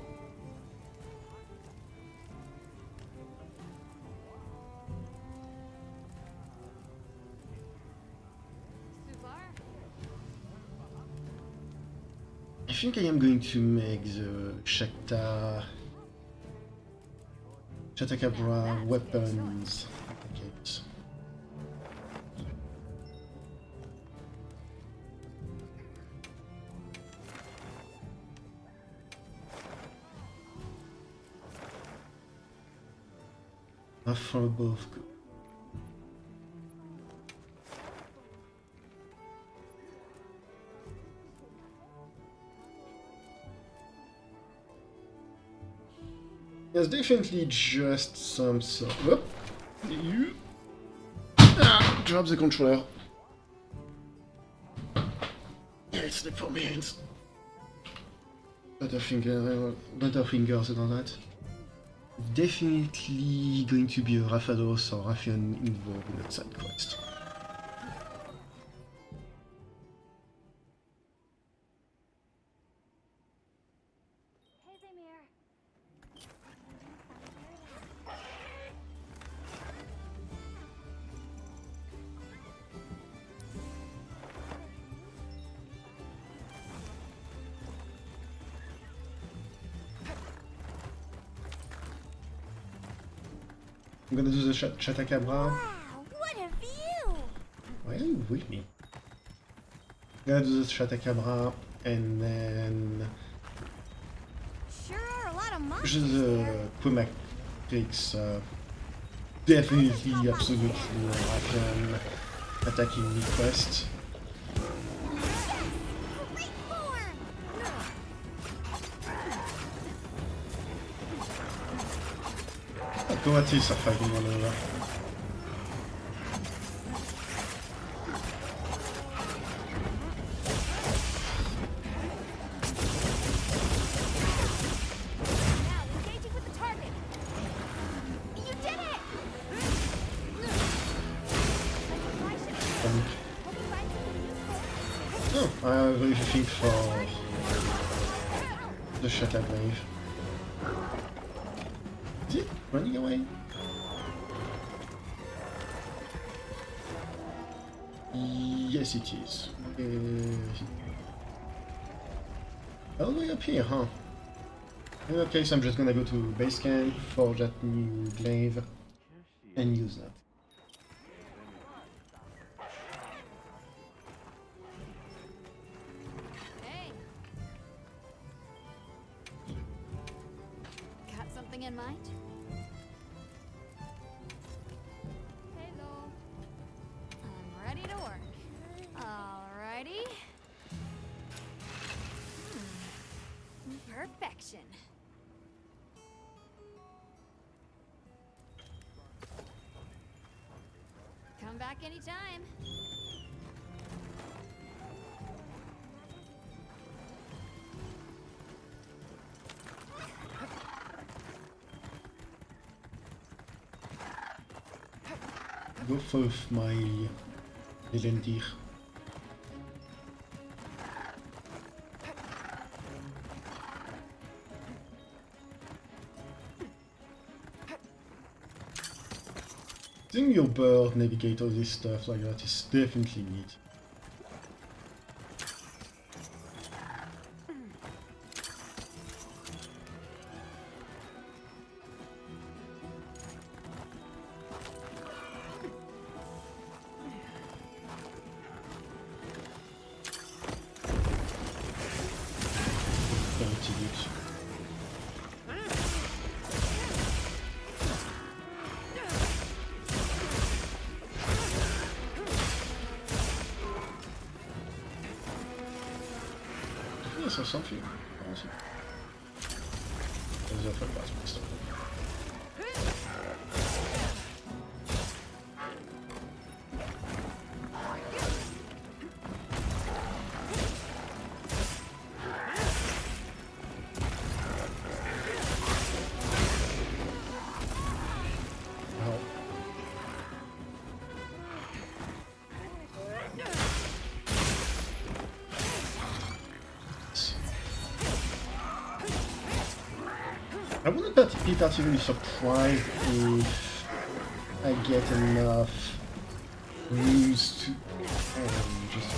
I think I am going to make the Chatacabra weapons. Okay. Not for both. There's definitely just some sort. Whoop. You. Ah, drop the controller. It's the for me. Butterfingers and all that. Definitely going to be a Raphados or Raffian involved in that side quest. I'm gonna do the Chatacabra. Wow, what a view! Why are you with me? I'm gonna do the Chatacabra and then Sure are a lot of monsters just there. Pumatrix. Definitely, absolutely, I can attack in request. Great form! Coatis are fighting one another. Now, engaging with the target. You did it! I should And, hope you find something useful. oh, I have everything for the Shatagrave. Is it running away? Yes, it is. All the way up here, huh? In that case, I'm just gonna go to base camp, forge that new glaive, and use that. Hey. Got something in mind? Hello. I'm ready to work. Alrighty. Perfection. Come back anytime. Go for my Deviljhos. Seeing your bird navigate all this stuff like that is definitely neat. Yes, or something. Awesome. There's a fuck last stuff. I wouldn't be particularly surprised if I get enough runes to just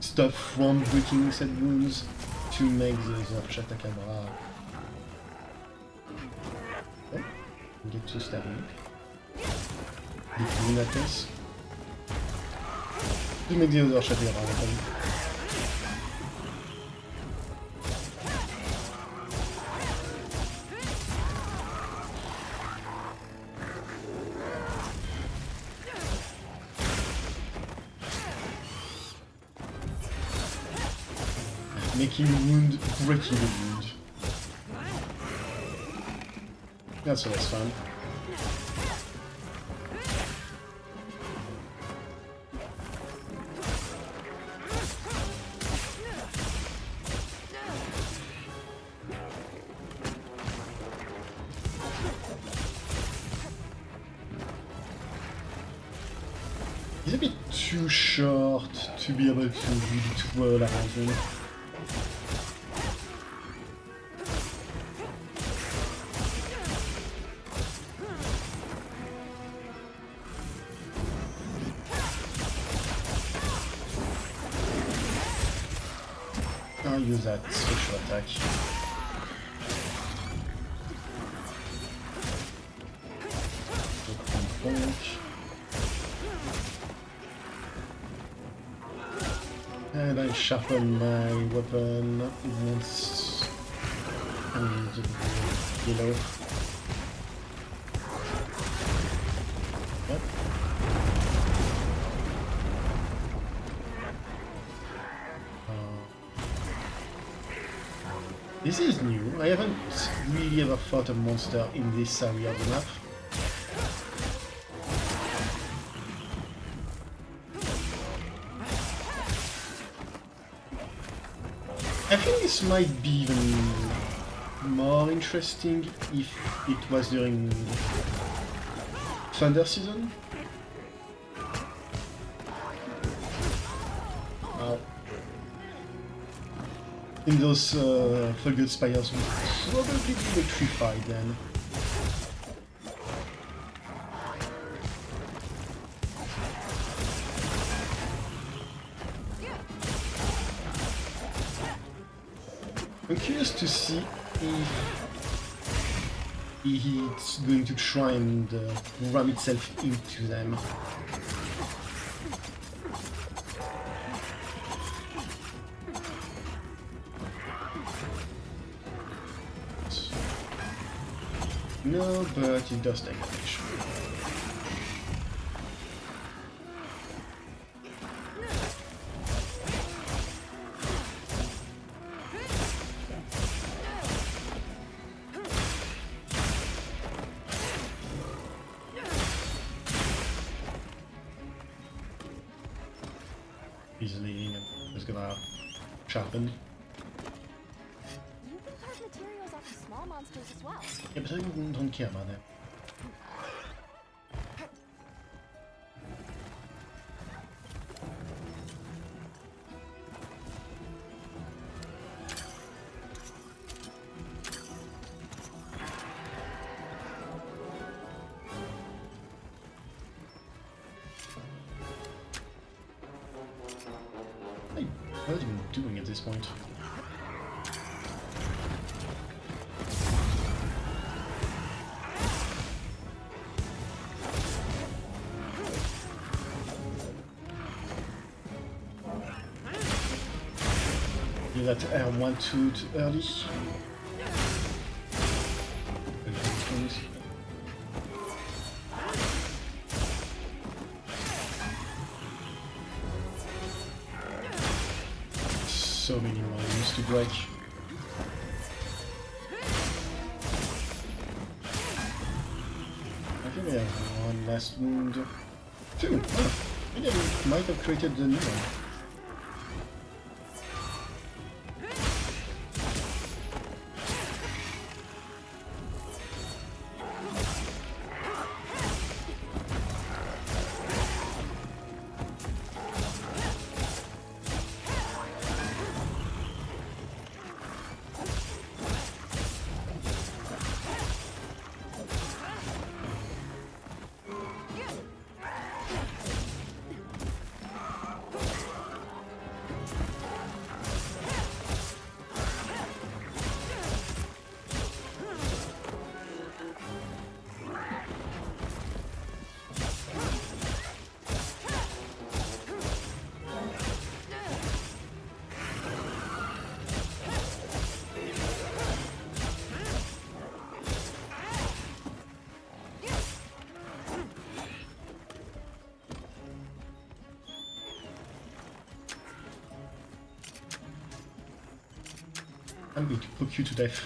stuff from breaking said runes to make the Chatacabra. Oh, get to stabbing. Between that case. To make the other Chatacabra. Making wound, breaking the wound. That's always fun. He's a bit too short to be able to really twirl around him. I'll use that special attack. And I sharpen my weapon once. And yellow. Yep. This is new. I haven't really ever fought a monster in this area of the map. I think this might be even more interesting if it was during Thunder season. Wow. I think those Fulgud spires would probably be electrified then. I'm curious to see if it's going to try and ram itself into them. No, but it does take damage. Easily, just gonna sharpen. You can carve materials off of small monsters as well. Yeah, but I don't care about that. What are you doing at this point? Do that R1 too early. So many lines to break. I think I have one last wound. Two! Oh, maybe I might have created the new one. I'm going to poke you to death.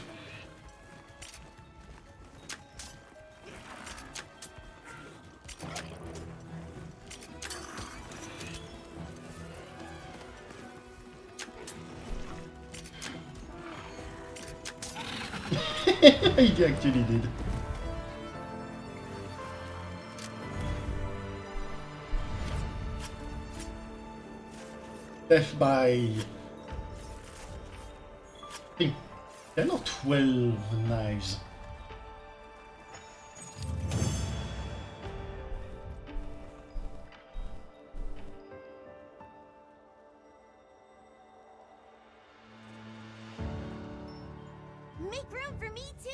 He actually did. Death by... I think 10 or 12 knives. Make room for me too.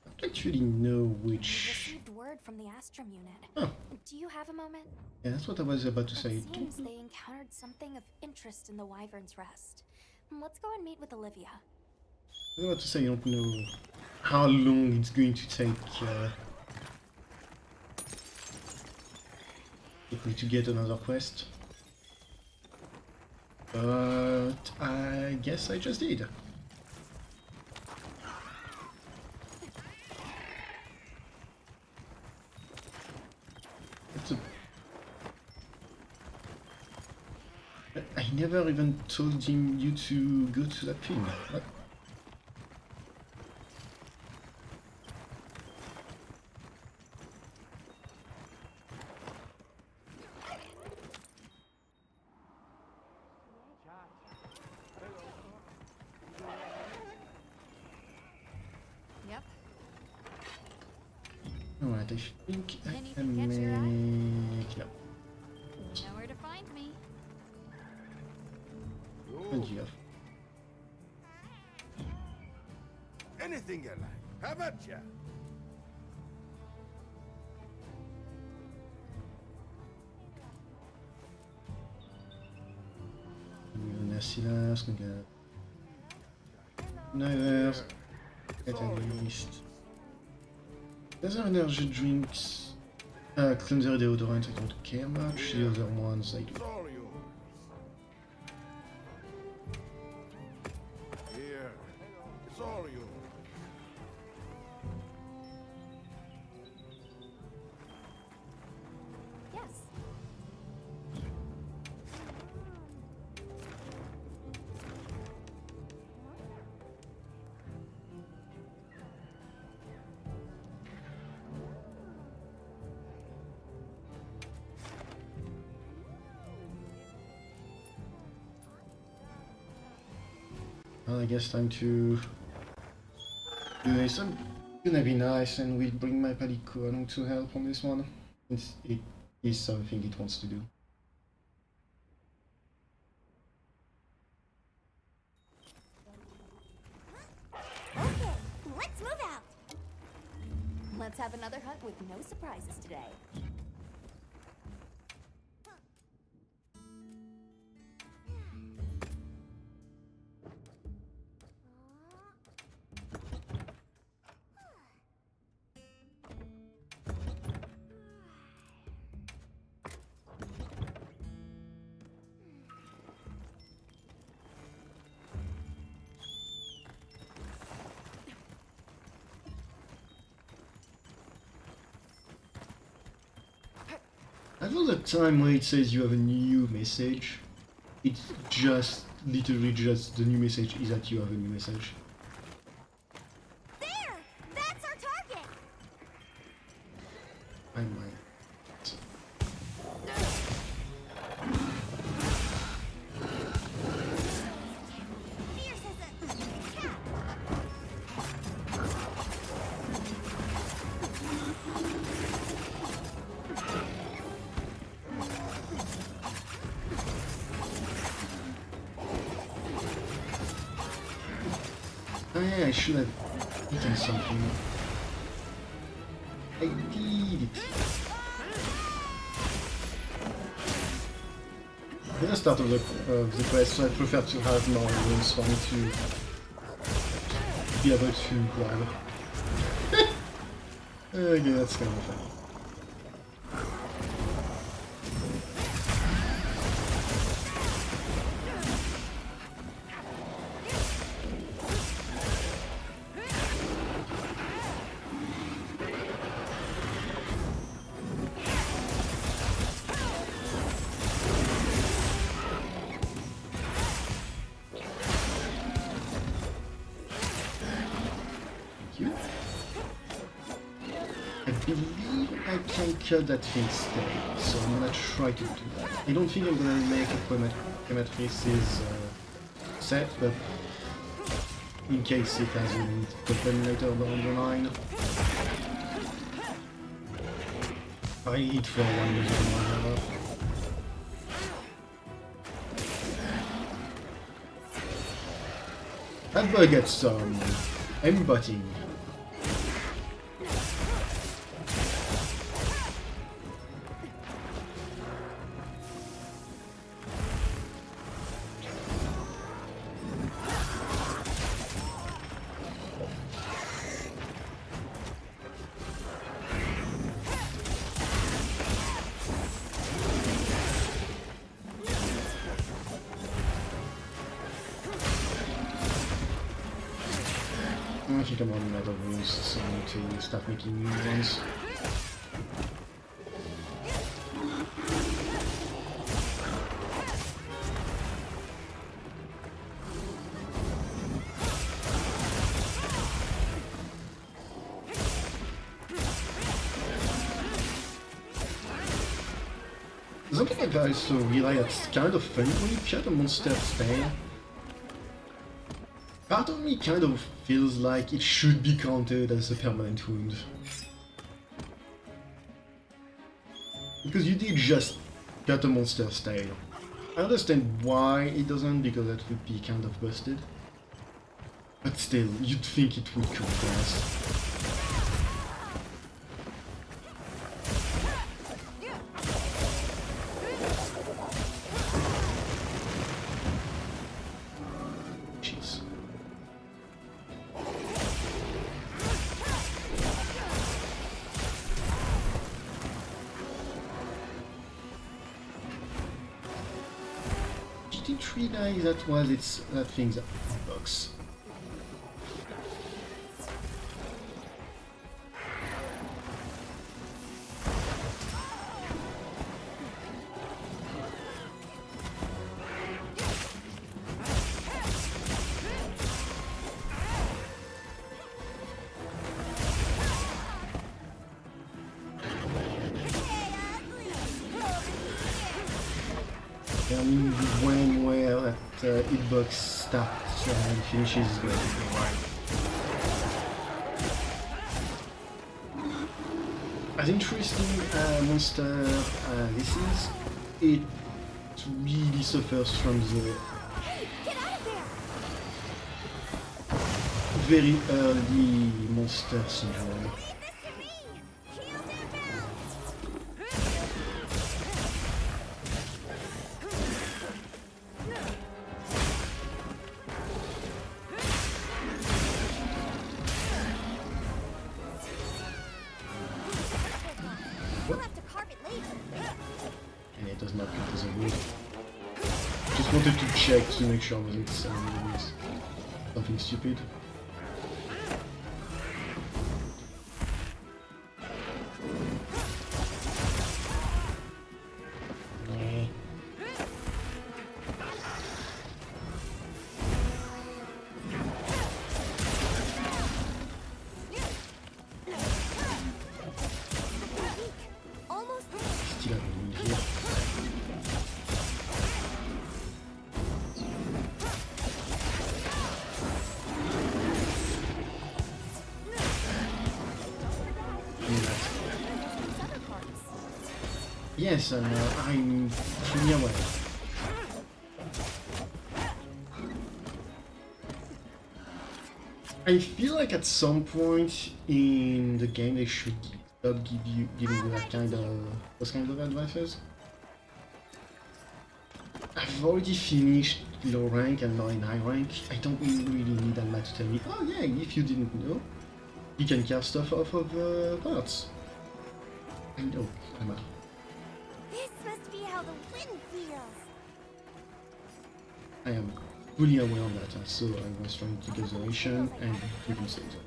I don't actually know We which... received word from the Astrum unit. Oh. Do you have a moment? Yeah, that's what I was about to say. It seems they encountered something of interest in the Wyvern's Rest. Let's go and meet with Olivia. I was about to say, I don't know how long it's going to take if we to get another quest. But I guess I just did. I never even told him you to go to that thing. What? Yep. Alright, I think I Anything can catch your eye? make... Yep. You know where to find me. Plenty of. Anything you like. How about ya? Nasilas, we got Nivers, Catalyst. There's other energy drinks. Cleanser deodorant, I don't care much. The other ones I do. It's all yours. Here. It's all yours. Yes. Well, I guess time to do this. I'm gonna be nice and we'll bring my Palico along to help on this one. It is something it wants to do. Okay, let's move out. Let's have another hunt with no surprises today. I thought the time where it says you have a new message, it's just literally just the new message is that you have a new message. There! That's our target! I might. Fierce as a cat! Oh yeah, I should have eaten something. I did it. At the start of the quest, so I prefer to have more rooms for me to be able to grab. Okay, that's kind of funny. I can cut that thing steady, so I'm gonna try to do that. I don't think I'm gonna make a Matrices set, but in case it hasn't opened later down the line, I eat for 1 million. That boy gets some embutting. I think I'm running out of rules, so I need to start making new ones. Something like that I also realize it's kind of funny when you cut a monster's tail. Part of me kind of feels like it should be counted as a permanent wound. Because you did just cut a monster's tail. I understand why it doesn't, because that would be kind of busted. But still, you'd think it would count fast. Three guys, that was that thing's box. When where that hitbox starts and finishes is going to be right. As interesting monster this is, it really suffers from the very early monster syndrome. Wanted to check to make sure I wasn't saying something stupid. Still have a wound here. Yes, I'm fully aware. I feel like at some point in the game they should stop giving you that those kind of advices. I've already finished low rank and now in high rank. I don't really need that much to tell me, oh yeah, if you didn't know, you can carve stuff off of parts. I know, I'm out. This must be how the wind feels. I am fully aware of that, so I was trying to get the ration and couldn't save them.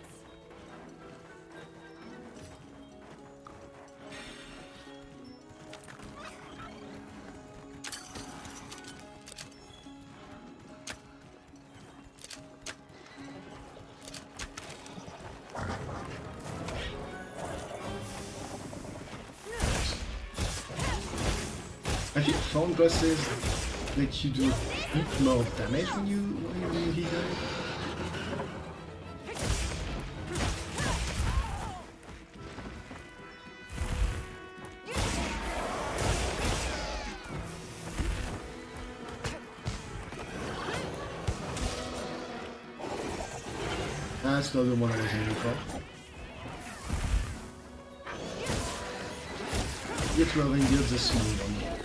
I think form glasses let you do a bit more damage when you hit them. That's not the one I was aiming for. Get loving builds a smooth one.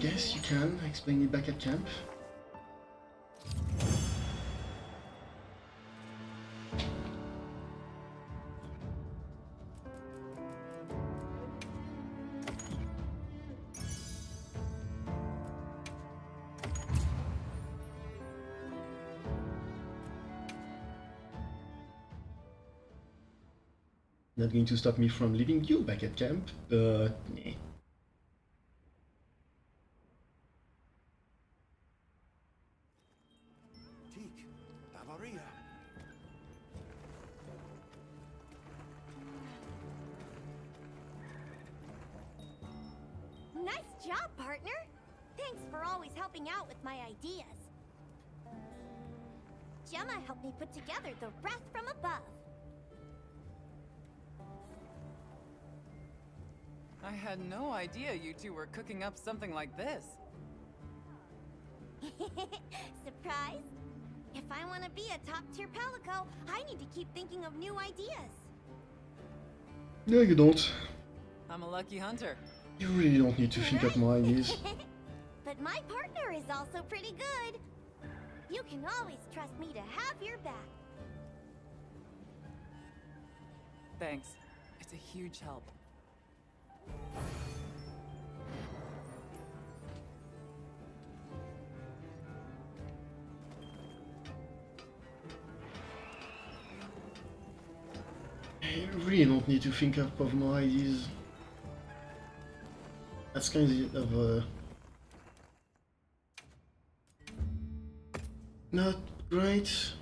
guess you can explain it back at camp. Not going to stop me from leaving you back at camp, but nah. Wyveria. Nice job, partner! Thanks for always helping out with my ideas. Gemma helped me put together the wrath from above. I had no idea you two were cooking up something like this. Surprise? If I want to be a top-tier palico, I need to keep thinking of new ideas. No, you don't. I'm a lucky hunter. You really don't need to think up more ideas. But my partner is also pretty good. You can always trust me to have your back. Thanks. It's a huge help. I really don't need to think up of more ideas. That's kind of not great.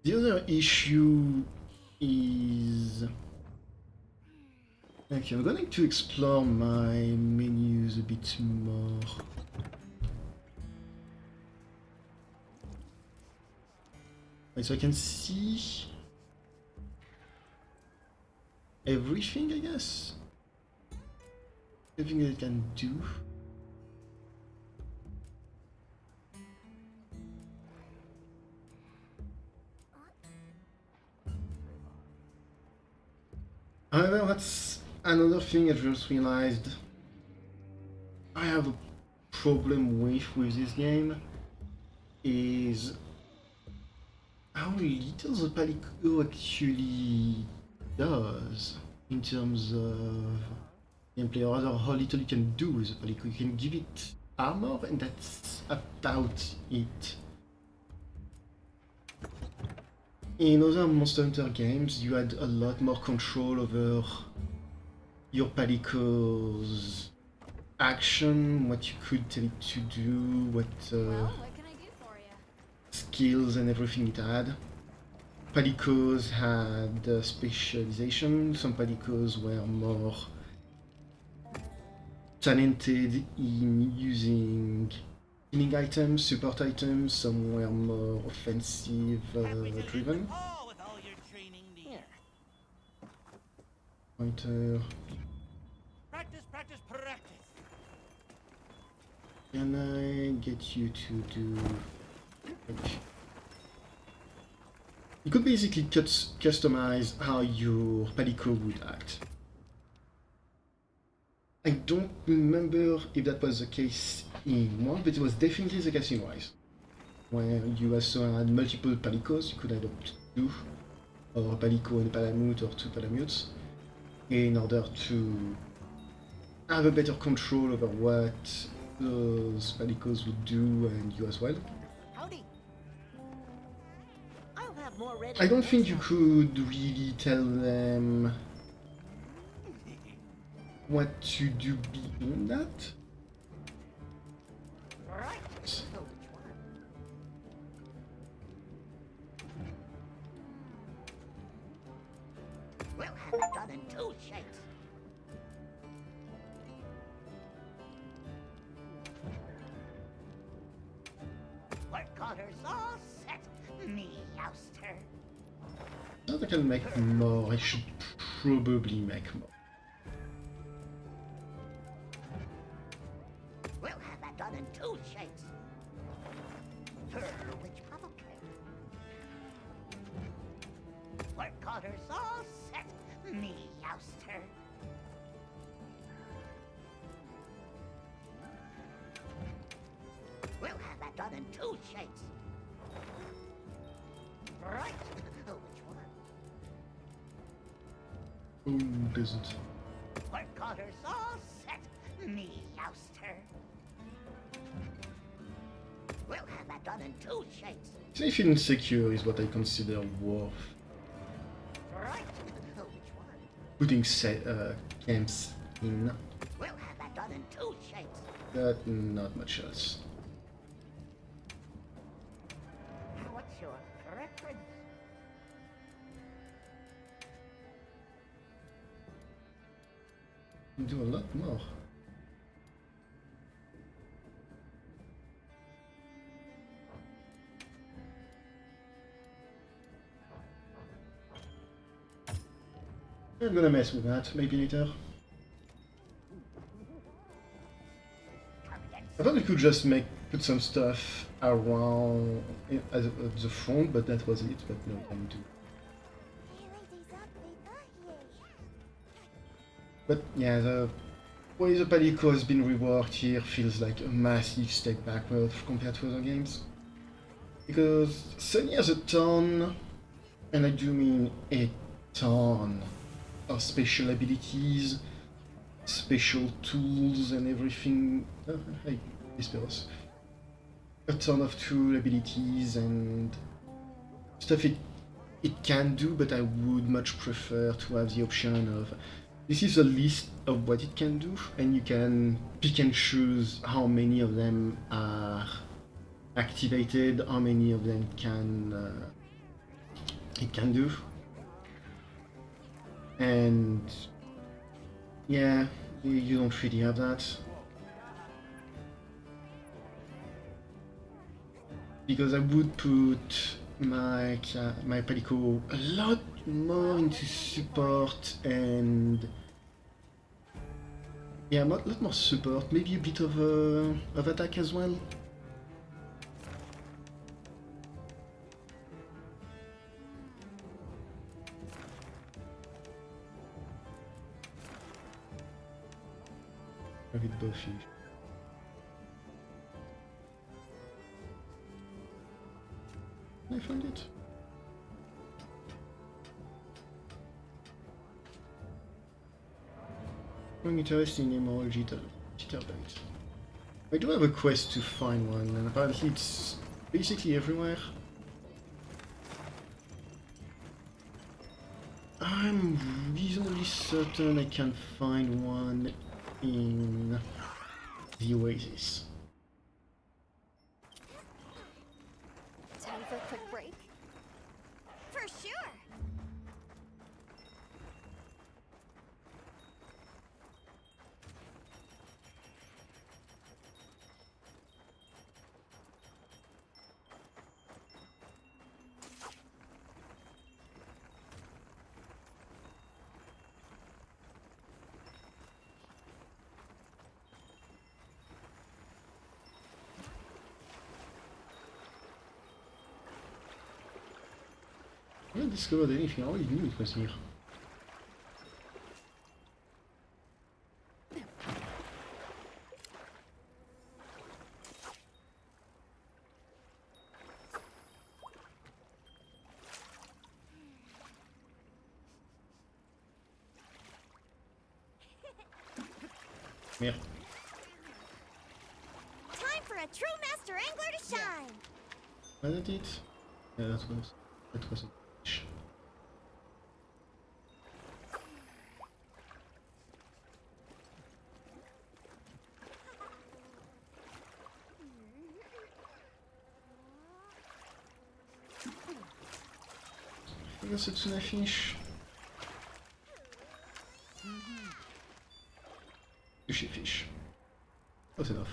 The other issue is... Okay, I'm going to explore my menus a bit more. Right, so I can see everything, I guess. Everything that I can do. However, that's another thing I just realized I have a problem with this game, is how little the palico actually does in terms of gameplay, or rather how little you can do with the palico. You can give it armor and that's about it. In other Monster Hunter games, you had a lot more control over your palico's action, what you could tell it to do, what Well, what can I do for you? skills and everything it had. Palicos had specialization. Some palicos were more talented in using healing items, support items. Some were more offensive driven. Pointer. Practice, practice, practice. Can I get you to do... Okay. You could basically customize how your palico would act. I don't remember if that was the case in 1, but it was definitely the case in Rise, where you also had multiple palicos. You could adopt 2, or a palico and a palamute, or 2 palamutes, in order to have a better control over what those palicos would do, and you as well. Howdy. I'll have more red. I don't think you could really tell them what to do beyond that. Right. So which one? We'll have it done in 2 shakes. Work orders all set, me ouster. Now I can make more. I should probably make more. We'll have that done in 2 shakes. For which provocation? Work orders all set, me youster. We'll have that done in 2 shakes. Right. Oh, which one? Oh, doesn't. Work orders all set, me youster. We'll have that done in 2 shakes. Safe and secure is what I consider worth Right. Oh, which one? putting camps in. We'll have that done in 2 shakes. But not much else. What's your preference? Do a lot more. I'm gonna mess with that, maybe later. I thought we could just put some stuff around at the front, but that was it. But no, I do. But yeah, the way the Palico has been reworked here feels like a massive step backward compared to other games. Because Sony has a ton, and I do mean a ton, of special abilities, special tools and everything. Oh, hey, Disperos. A ton of tool abilities and stuff it can do, but I would much prefer to have the option of this is a list of what it can do, and you can pick and choose how many of them are activated, how many of them it can do. And yeah, you don't really have that. Because I would put my Palico a lot more into support and yeah, a lot more support, maybe a bit of attack as well. Have it both you. I found it. I'm interested in emerald jitterbait. I do have a quest to find one, and apparently it's basically everywhere. I'm reasonably certain I can find one in the Oasis. Time for a quick break? For sure. I haven't discovered anything, I already knew it was here. Merde. Time for a true master angler to shine. Was that it? Yeah, that was it. I guess it's when I finish. Sushi fish. That's enough.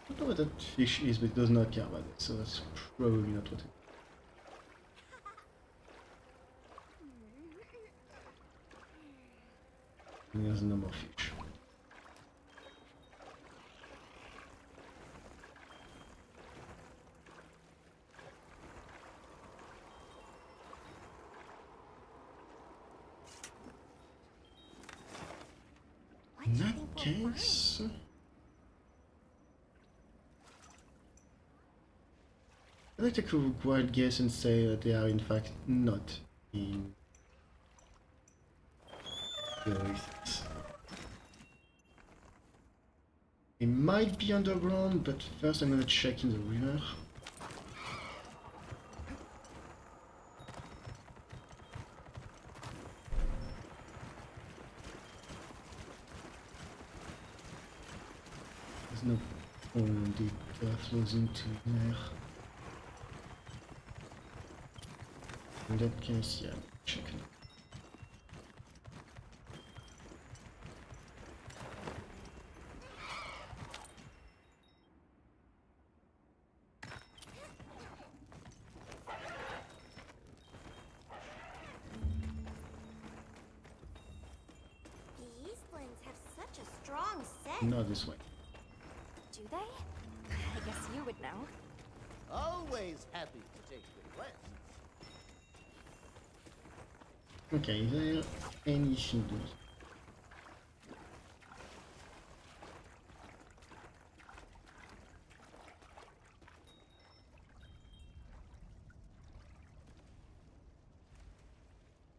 I don't know what that fish is, but it does not care about it, so that's probably not what it is. And there's no more fish. case. I'd like to take a wild guess and say that they are in fact not in the oasis. They might be underground, but first I'm gonna check in the river. There's no pond, it flows into there. In that case, yeah, check it. The Eastlands have such a strong scent. Not this way. Do they? I guess you would know. Always happy to take requests. Okay, is there anything to do?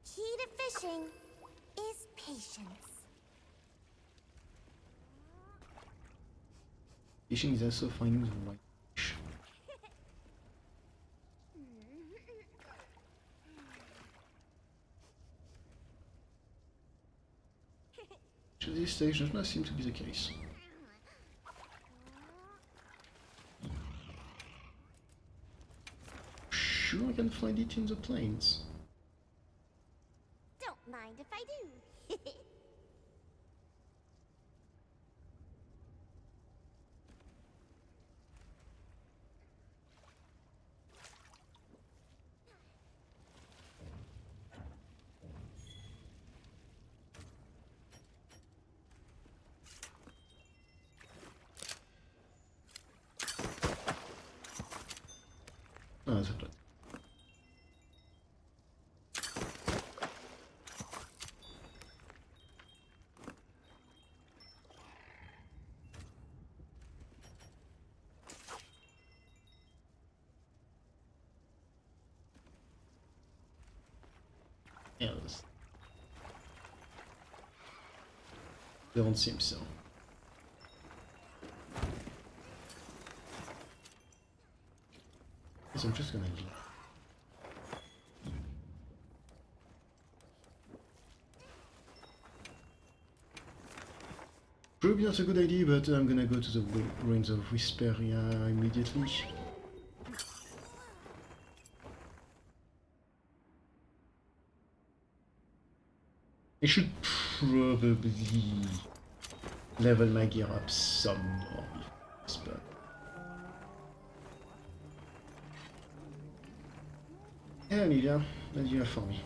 Key to fishing is patience. Fishing is also finding the right fish. To this stage does not seem to be the case. Sure, I can find it in the plains. Don't mind if I do. Oh, that's a plot. Yes. Don't seem so. Guess I'm just gonna leave. Probably not a good idea, but I'm gonna go to the ruins of Wyveria immediately. I should probably level my gear up some more before this, but yeah, Olivia, what do you have for me?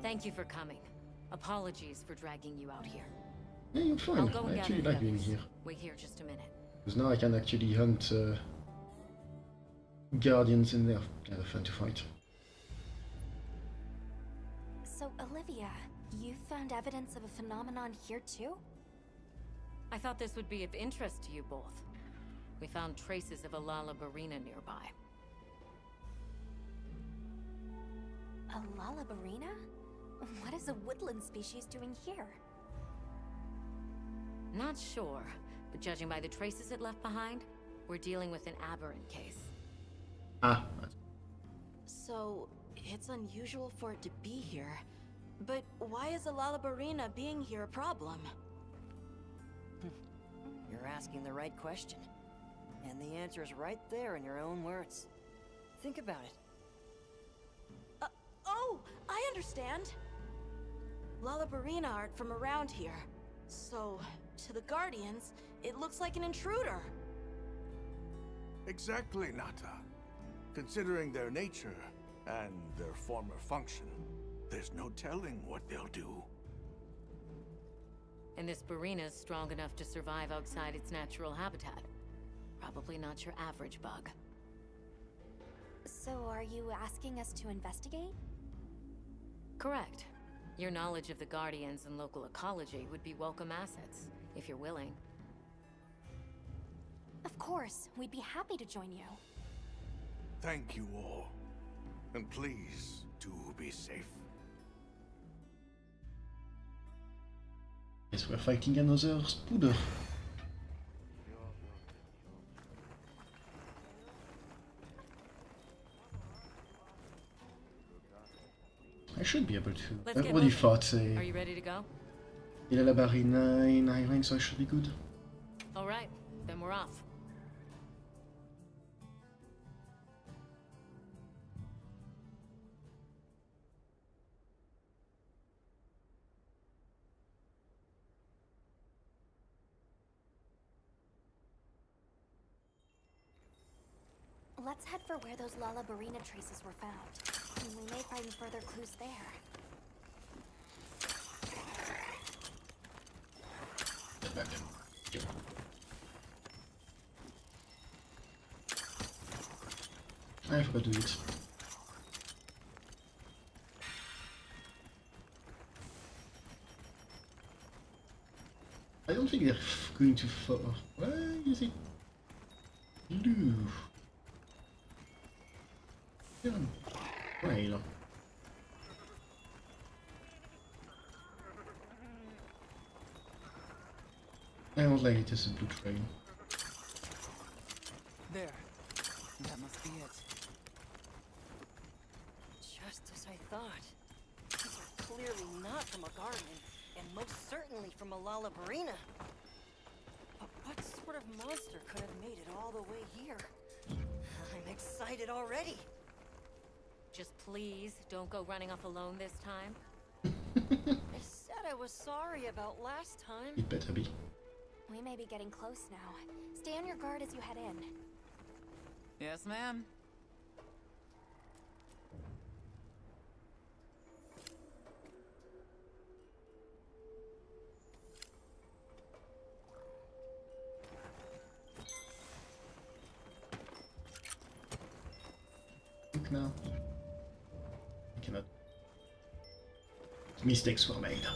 Thank you for coming. Apologies for dragging you out here. Yeah, you're fine. I'll go and I actually gather like the being others. here. Wait here just a minute. Because now I can actually hunt guardians and they're kind of fun to fight. So, Olivia, you found evidence of a phenomenon here too? I thought this would be of interest to you both. We found traces of a Lalabarina nearby. A Lalabarina? What is a woodland species doing here? Not sure, but judging by the traces it left behind, we're dealing with an aberrant case. Ah. So, it's unusual for it to be here. But why is a Lalabarina being here a problem? You're asking the right question. And the answer is right there in your own words. Think about it. Oh, I understand. Lalabarina aren't from around here. So, to the Guardians, it looks like an intruder. Exactly, Nata. Considering their nature and their former function, there's no telling what they'll do. And this Barina's strong enough to survive outside its natural habitat. Probably not your average bug. So, are you asking us to investigate? Correct. Your knowledge of the Guardians and local ecology would be welcome assets, if you're willing. Of course, we'd be happy to join you. Thank you all. And please, do be safe. Yes, we're fighting another spooder. I should be able to. Let's get What do you moving. thought? Are you ready to go? Il a la barina in Iron, so I should be good. All right, then we're off. Let's head for where those Lalabarina traces were found. And we may find further clues there. I forgot to do it. I don't think they're going too far. Where is it? Blue. Yeah. Rail. I don't like it as a blue train. There. That must be it. Just as I thought. These are clearly not from a Guardian, and most certainly from a Lalabarina. But what sort of monster could have made it all the way here? I'm excited already. Just please, don't go running off alone this time. I said I was sorry about last time. It better be. We may be getting close now. Stay on your guard as you head in. Yes, ma'am. Look now. I cannot. Mistakes were made.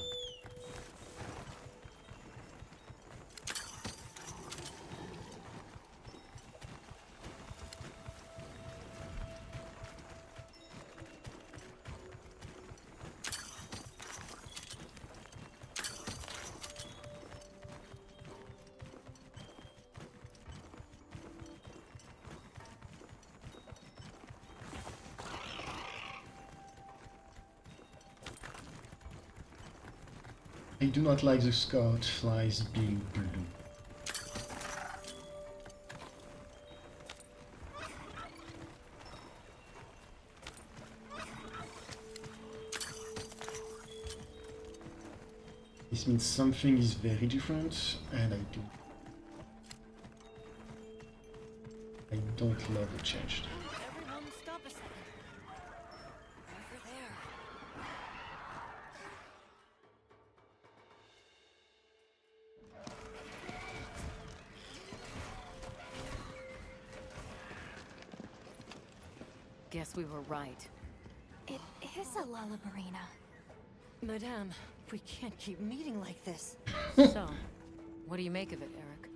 I do not like the scout flies being blue. This means something is very different, and I don't love the change. Everyone stop a second. Over there. Guess we were right. It is a Lalabarina. Madame, we can't keep meeting like this. So, what do you make of it, Eric?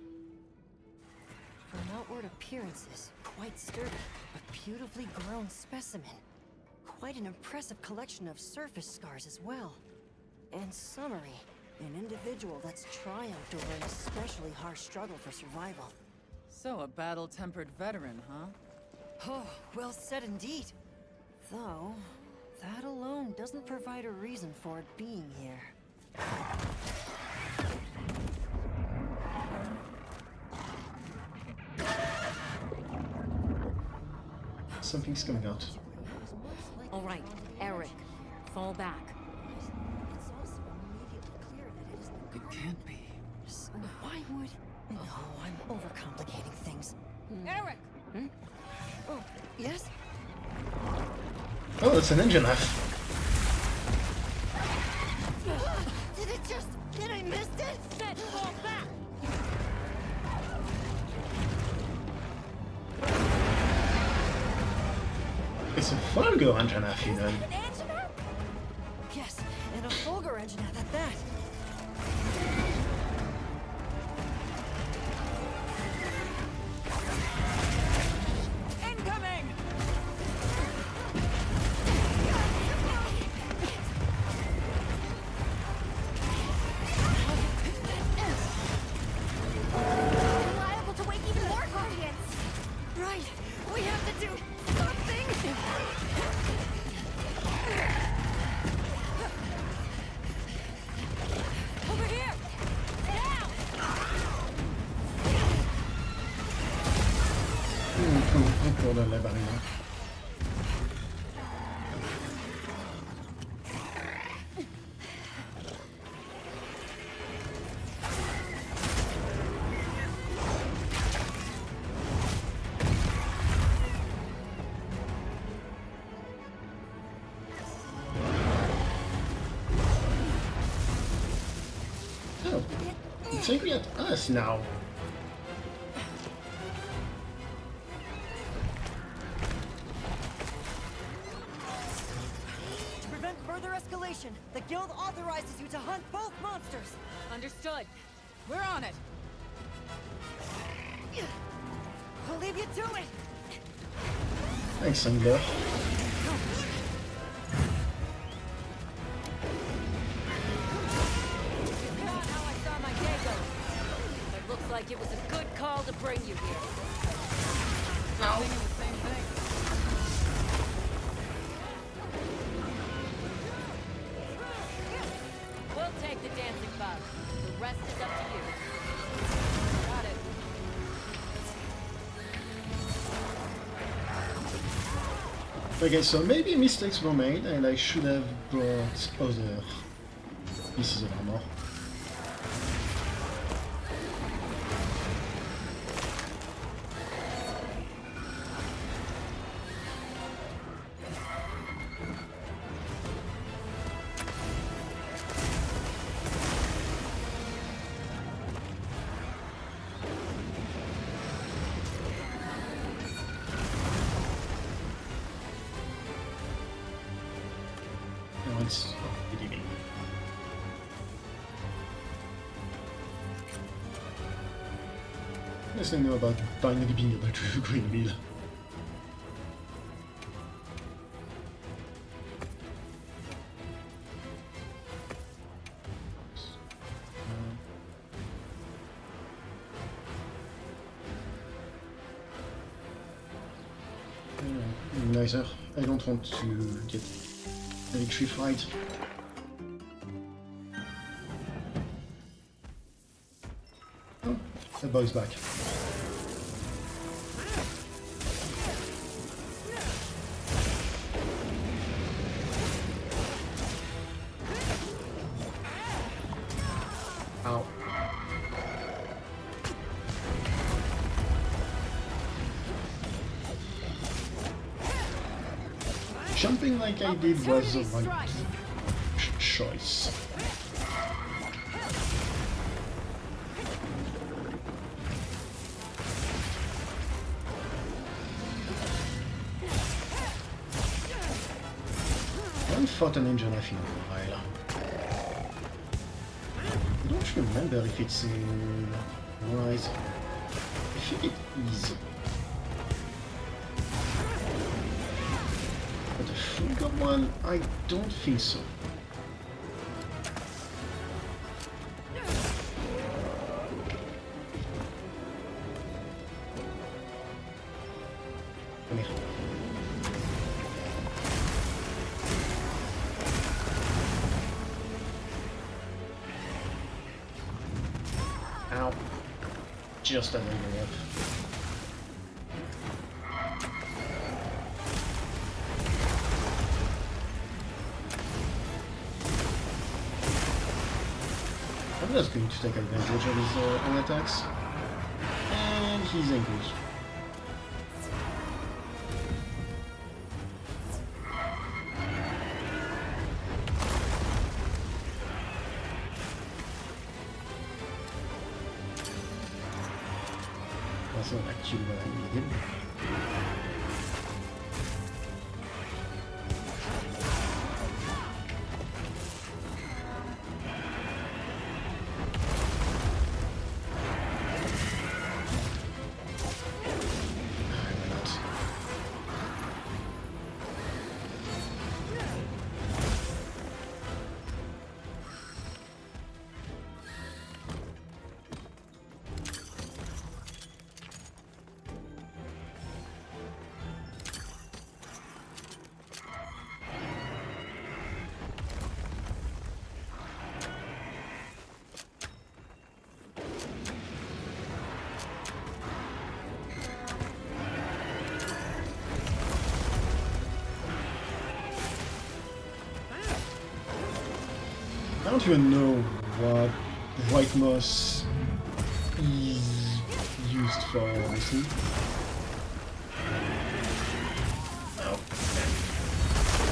From outward appearances, quite sturdy, but beautifully grown specimen. Quite an impressive collection of surface scars as well. In summary, an individual that's triumphed over an especially harsh struggle for survival. So, a battle-tempered veteran, huh? Oh, well said indeed. Though, that alone doesn't provide a reason for it being here. Something's coming out. All right, Eric, fall back. It's also immediately clear that it is the It can't be. So why would... No, I'm overcomplicating things. Eric! Hmm? Oh, yes? Oh, that's an engine half. Did it just... Did I miss it? Set, fall back! It's a Fargo engine half, you know. An Angela? It's angry at us now. To prevent further escalation, the guild authorizes you to hunt both monsters. Understood. We're on it. I'll leave you to it. Thanks, Angler. Not how I saw my day go. It looks like it was a good call to bring you here. I'm thinking the same thing. We'll take the dancing bug. The rest is up to you. Got it. Okay, so maybe mistakes were made and I should have brought other pieces of armor. It's beginning. Yes, I know about finally being able to go in wheel. Nicer. I don't want to get victory fight. Oh, the bug's back. Ow. Jumping like I did was the right choice. I haven't fought an engine knife in a while. I don't remember if it's in Rise. I think it is. But the Fulgur one, I don't think so. Come here. Ow. Just a little bit. I'm just going to take advantage of his own attacks. And he's engaged. That's not actually what I needed. I don't even know what white moss is used for, honestly.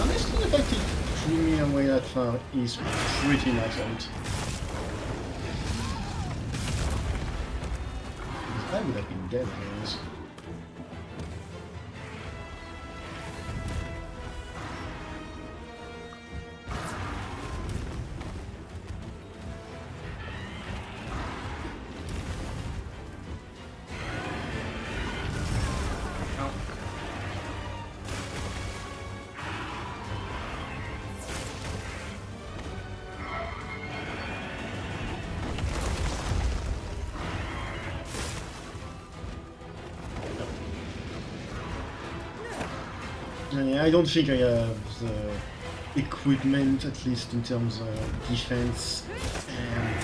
Honestly, the fact it threw me away that far is pretty excellent. would have been dead otherwise. I don't think I have the equipment, at least in terms of defense, and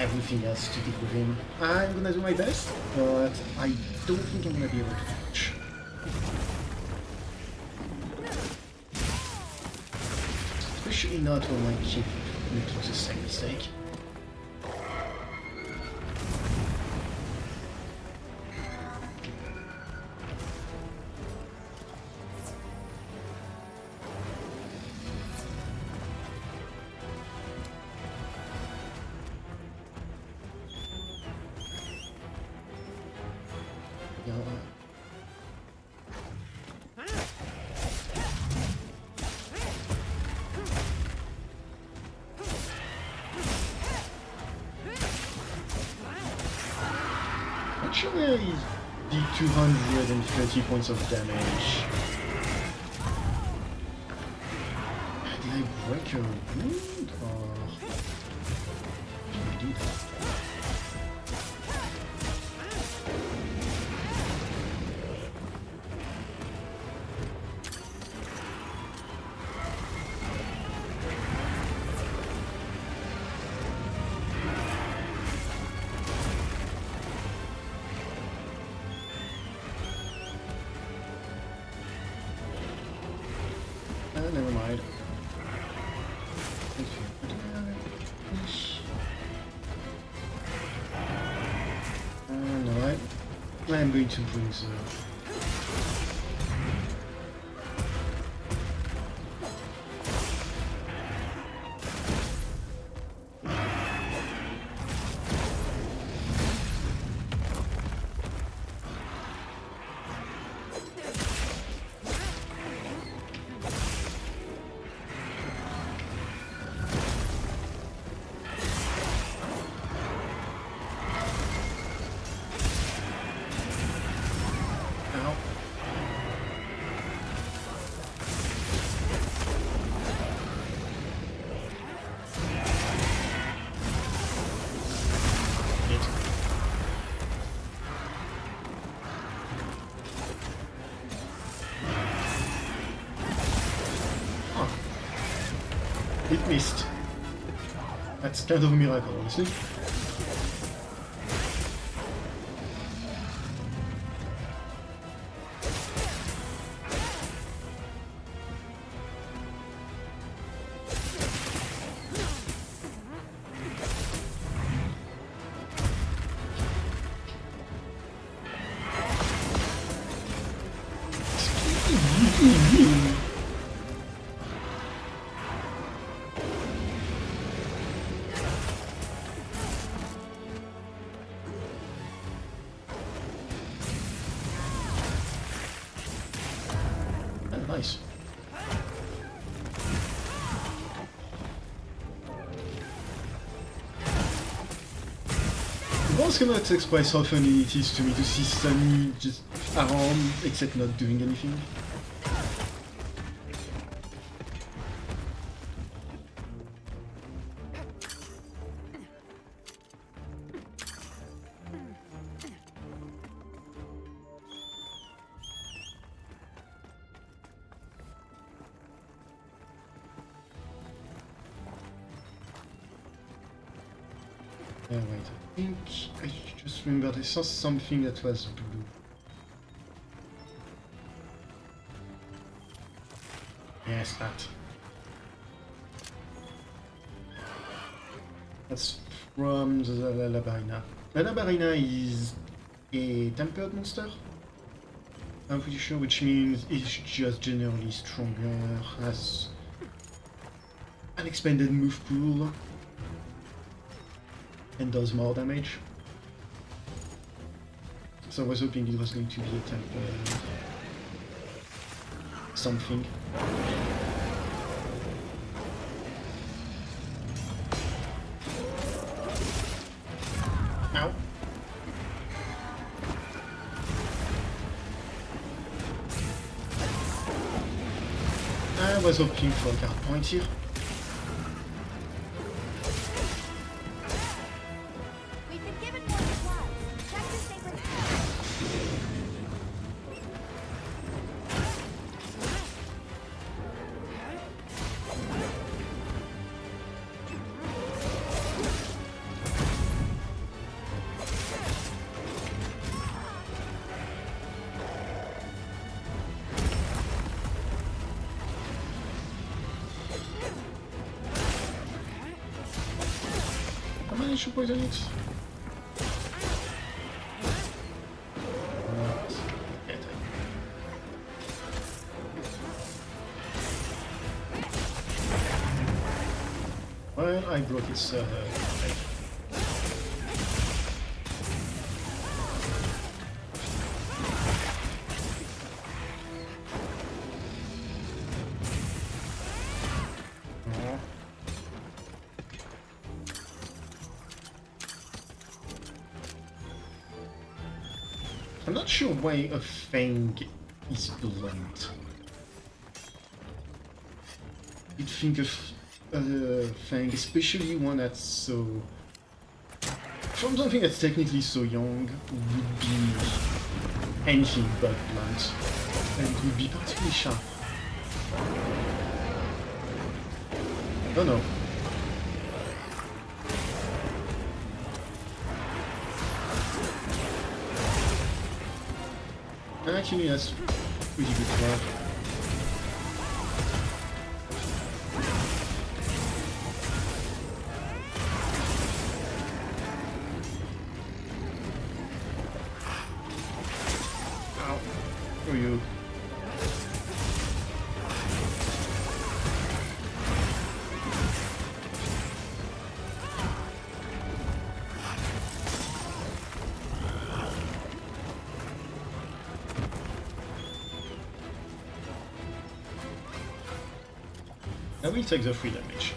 everything else to deal with him. I'm gonna do my best, but I don't think I'm gonna be able to catch. Especially not when I keep making the same mistake. Actually, I did 230 points of damage. Did I break a wound or did I do that? Never mind. No, I am going to bring the... It missed. That's kind of a miracle, honestly. Nice. I was gonna express how funny it is to me to see Sunny just around, except not doing anything. Wait, I think I just remembered I saw something that was blue. Yes, that. That's from the Lalabarina. Lalabarina is a tempered monster, I'm pretty sure, which means it's just generally stronger, has an expanded move pool, and does more damage. So I was hoping it was going to be a type something. Ow. I was hoping for a guard point here. We've been given more supplies. Check the sacred I managed to poison it. Well, I broke its leg. I'm not sure why a fang is blunt. You'd think of a fang, especially one that's so... from something that's technically so young, would be anything but blunt. And it would be particularly sharp. Oh no. Actually, that's pretty good work. Ow. Who are you? I will take the 3 damage.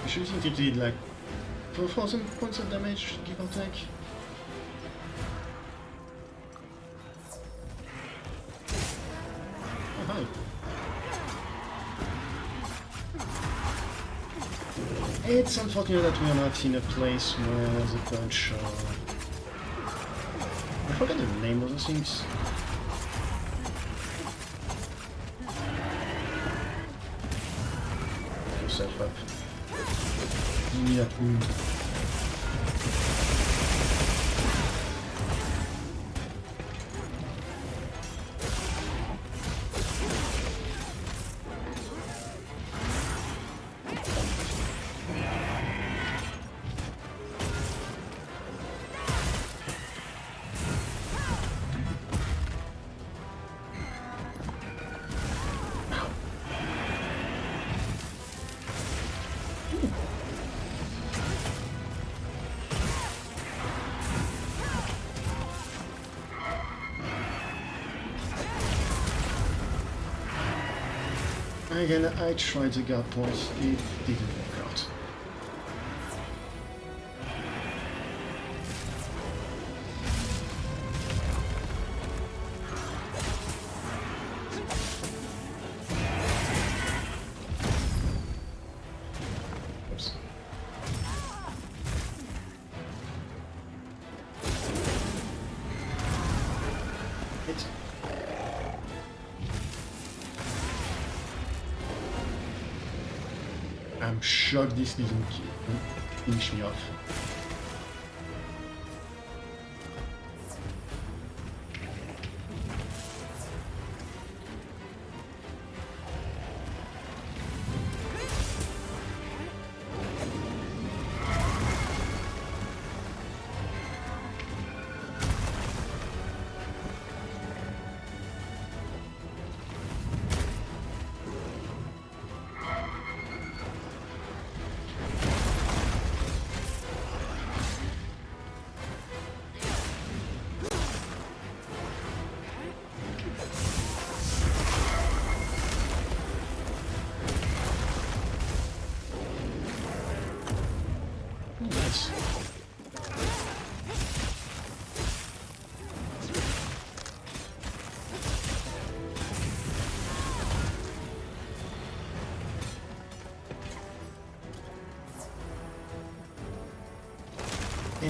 I should think it did like 4,000 points of damage, give or take. Oh, hi. It's unfortunate that we are not in a place where there's a bunch of... I forgot the name of the things. Yourself up. Give me that wound. Again, I tried the guard point, it didn't work out. Oops. Hit. I'm shocked this didn't finish me off.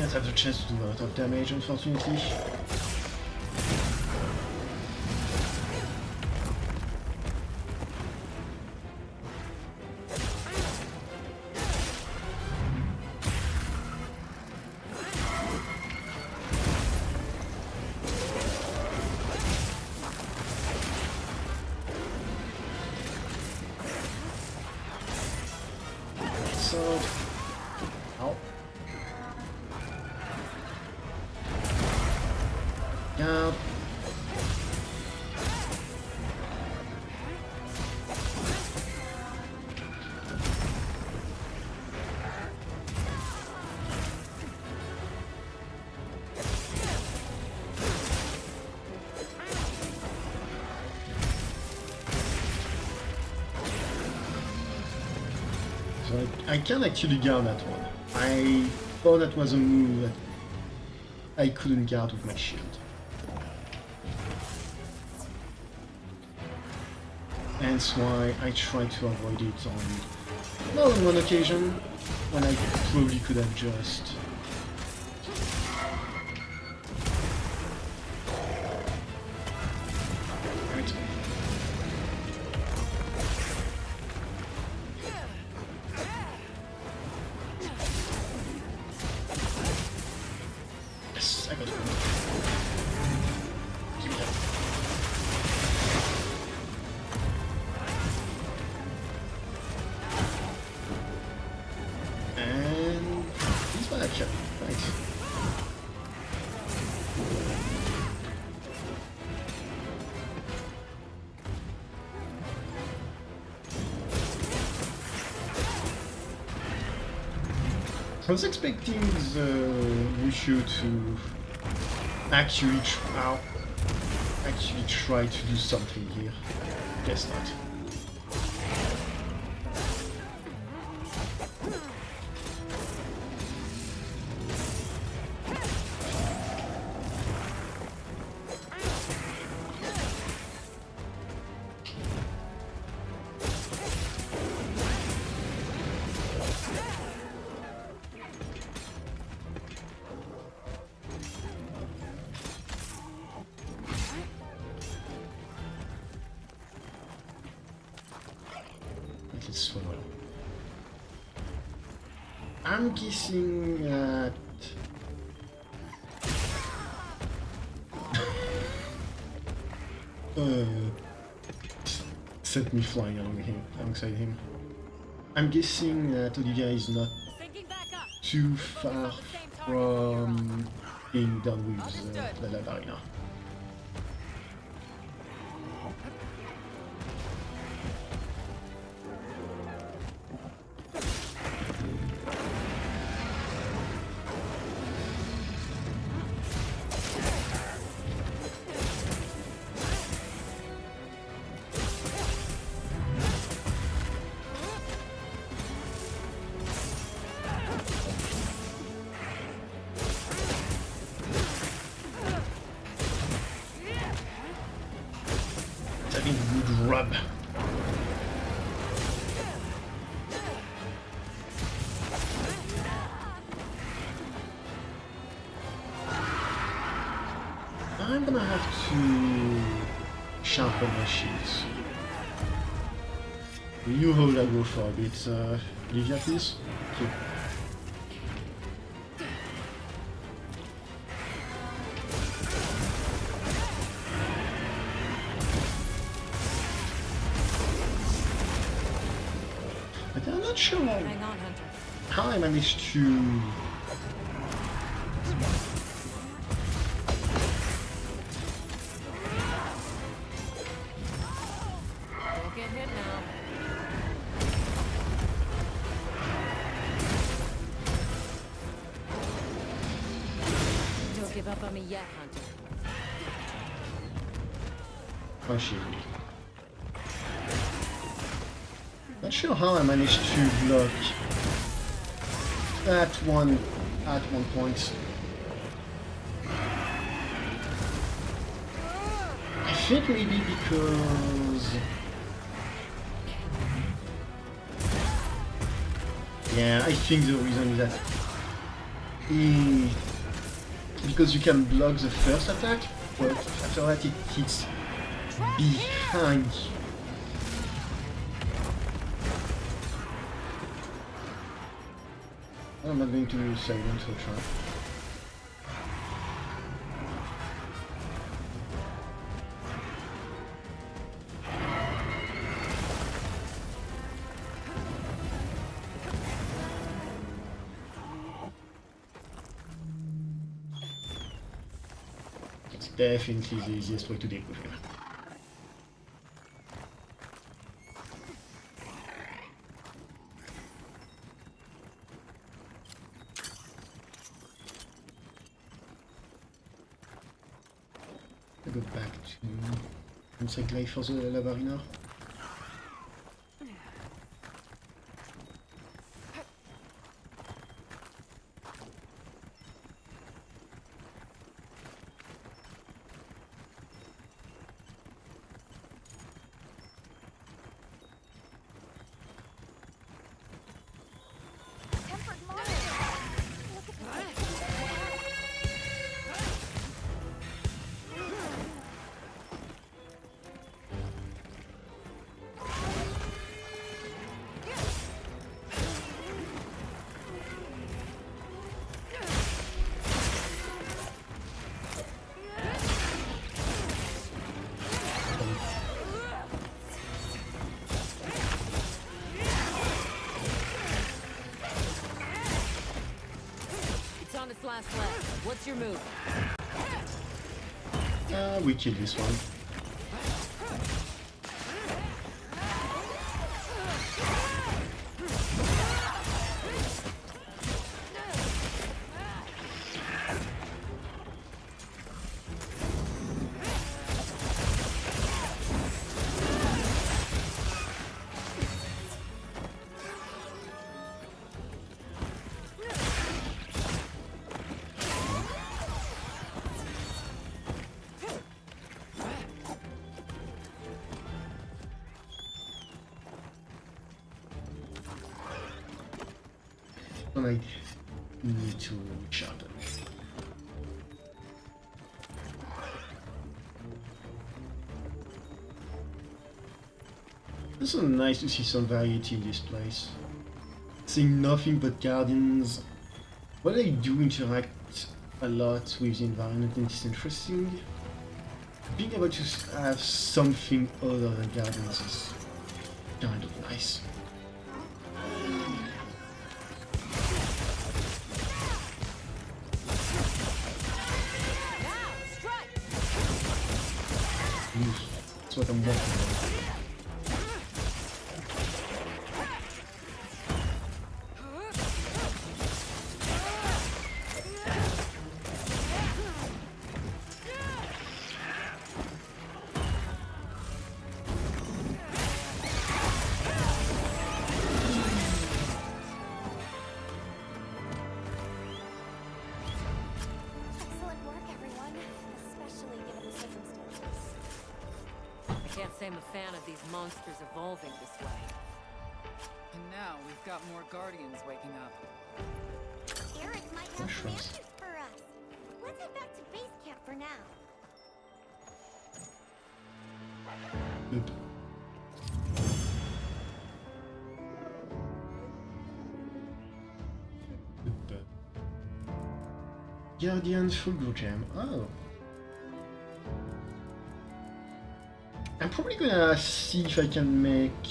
didn't have the chance to do a lot of damage, unfortunately. So, ow. Down. So I can actually guard that one. I thought that was a move that I couldn't guard with my shield. Hence why I tried to avoid it on more than one occasion, when I probably could have just... Right. Yes, I got it. Give me that. And he's back. Thanks. I was expecting Lucio to actually try to do something here. Guess not. Let's follow. I'm guessing that sent me flying alongside him. I'm guessing that Olivia is not too far from being done with the Wyveria. Having a good rub. I'm gonna have to sharpen my shields. You hold I go for a bit, Olivia, please. Okay. But I'm not sure how I managed to... Don't get hit now. Don't give up on me yet, Hunter. Oh, shit. Not sure how I managed to block at one point. I think maybe because... Yeah, I think the reason is that because you can block the first attack, but after that it hits behind you. I'm not going to silence or try. It's definitely the easiest way to deal with him. I go back to insect life for the Lavarina. Last left. What's your move? We kill this one. And I need to shut them. It's so nice to see some variety in this place. Seeing nothing but guardians. While I do interact a lot with the environment and it's interesting, being able to have something other than guardians is kind of nice. That's what I'm working on. I'm a fan of these monsters evolving this way. And now we've got more guardians waking up. Eric might have some answers for us. Let's head back to base camp for now. Oop. Guardian Fulgur Gem. Oh. I'm probably gonna see if I can make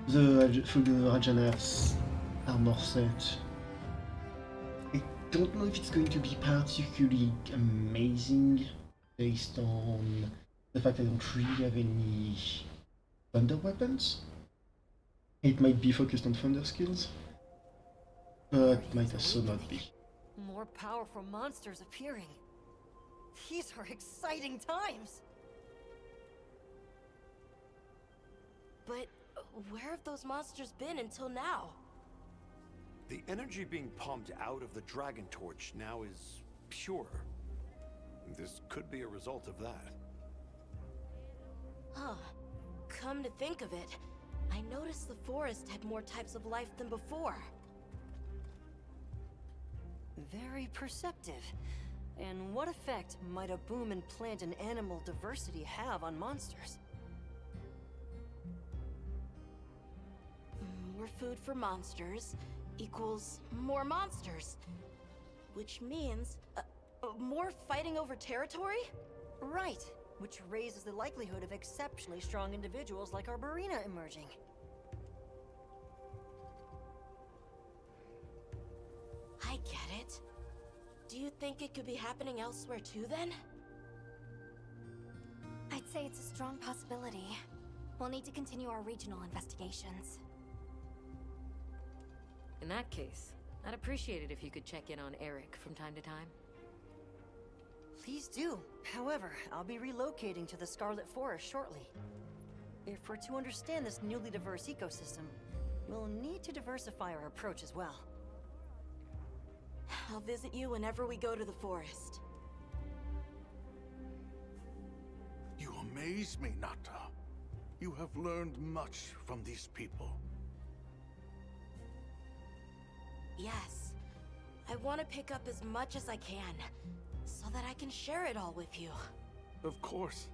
the Fulgur Rajanav's armor set. I don't know if it's going to be particularly amazing based on the fact I don't really have any thunder weapons. It might be focused on thunder skills, but might also not be. More powerful monsters appearing. These are exciting times. But where have those monsters been until now? The energy being pumped out of the Dragon Torch now is pure. This could be a result of that. Huh. Come to think of it, I noticed the forest had more types of life than before. Very perceptive. And what effect might a boom in plant and animal diversity have on monsters? More food for monsters equals more monsters. Which means more fighting over territory? Right, which raises the likelihood of exceptionally strong individuals like Arborina emerging. I get it. Do you think it could be happening elsewhere too, then? I'd say it's a strong possibility. We'll need to continue our regional investigations. In that case, I'd appreciate it if you could check in on Eric from time to time. Please do. However, I'll be relocating to the Scarlet Forest shortly. If we're to understand this newly diverse ecosystem, we'll need to diversify our approach as well. I'll visit you whenever we go to the forest. You amaze me, Nata. You have learned much from these people. Yes. I want to pick up as much as I can, so that I can share it all with you. Of course.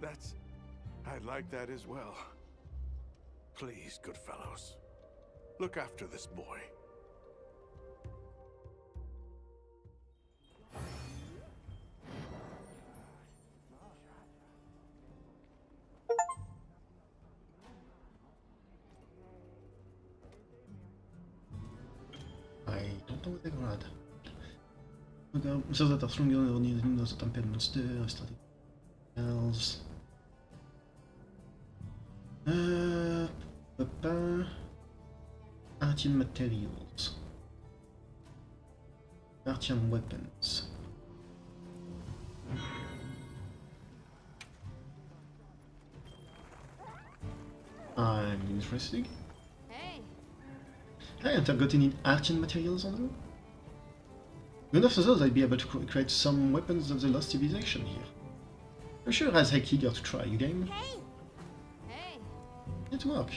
I like that as well. Please, good fellows, look after this boy. I don't know what they're gonna add. Zelfs dat er stronger dan dat het een per monster, strategie. Else. Artian materials. Artian weapons. I'm interested. Hey. I haven't got any Artian materials on them. Good after those, I'd be able to create some weapons of the lost civilization here. I'm sure as heck eager to try your game. Hey! Hey! It work.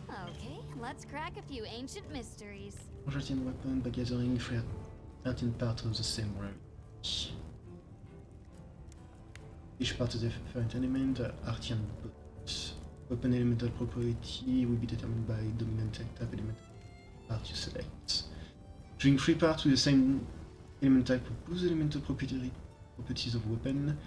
Okay, let's crack a few ancient mysteries. Artian weapon by gathering certain parts of the same road. Each part of the different element are Artian boots. Weapon elemental property will be determined by dominant type element part you select. Choosing 3 parts with the same element type will boost the elemental properties of weapon.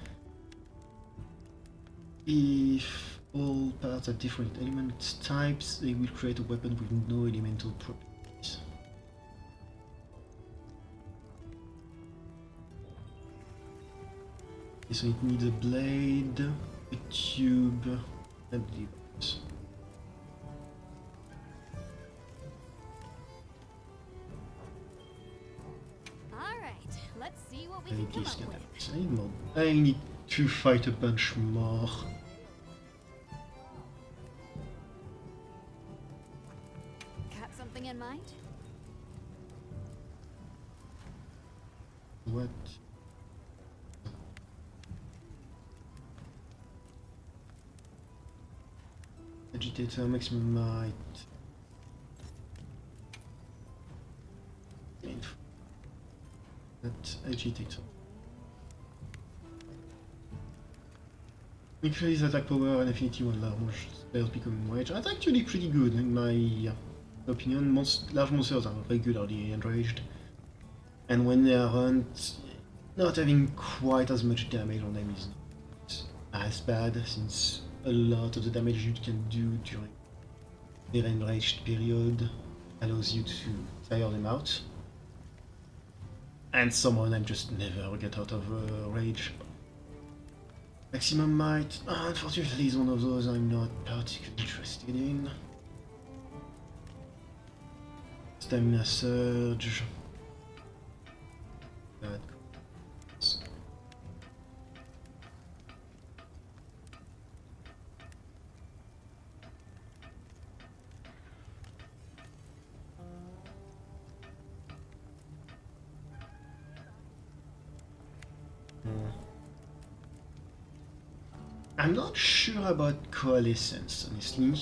If all parts are different element types, they will create a weapon with no elemental properties. Okay, so it needs a blade, a tube, and levers. Alright, let's see what we can come up with. I need more. I need to fight a bunch more. Got something in mind? What? Agitator, maximum might. That agitator. Increase attack power and affinity when large spells become enraged. That's actually pretty good in my opinion. Large monsters are regularly enraged, and when they aren't, not having quite as much damage on them is not as bad, since a lot of the damage you can do during their enraged period allows you to tire them out. And some of them just never get out of rage. Maximum might, unfortunately, is one of those I'm not particularly interested in. Stamina surge. That I'm not sure about coalescence, honestly.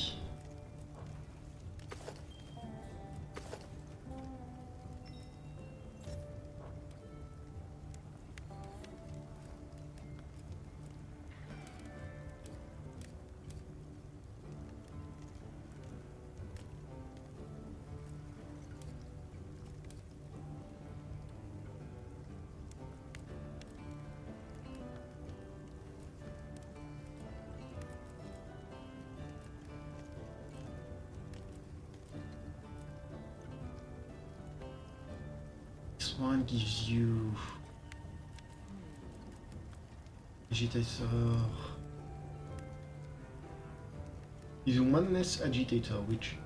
one gives you agitator. Is one less agitator, which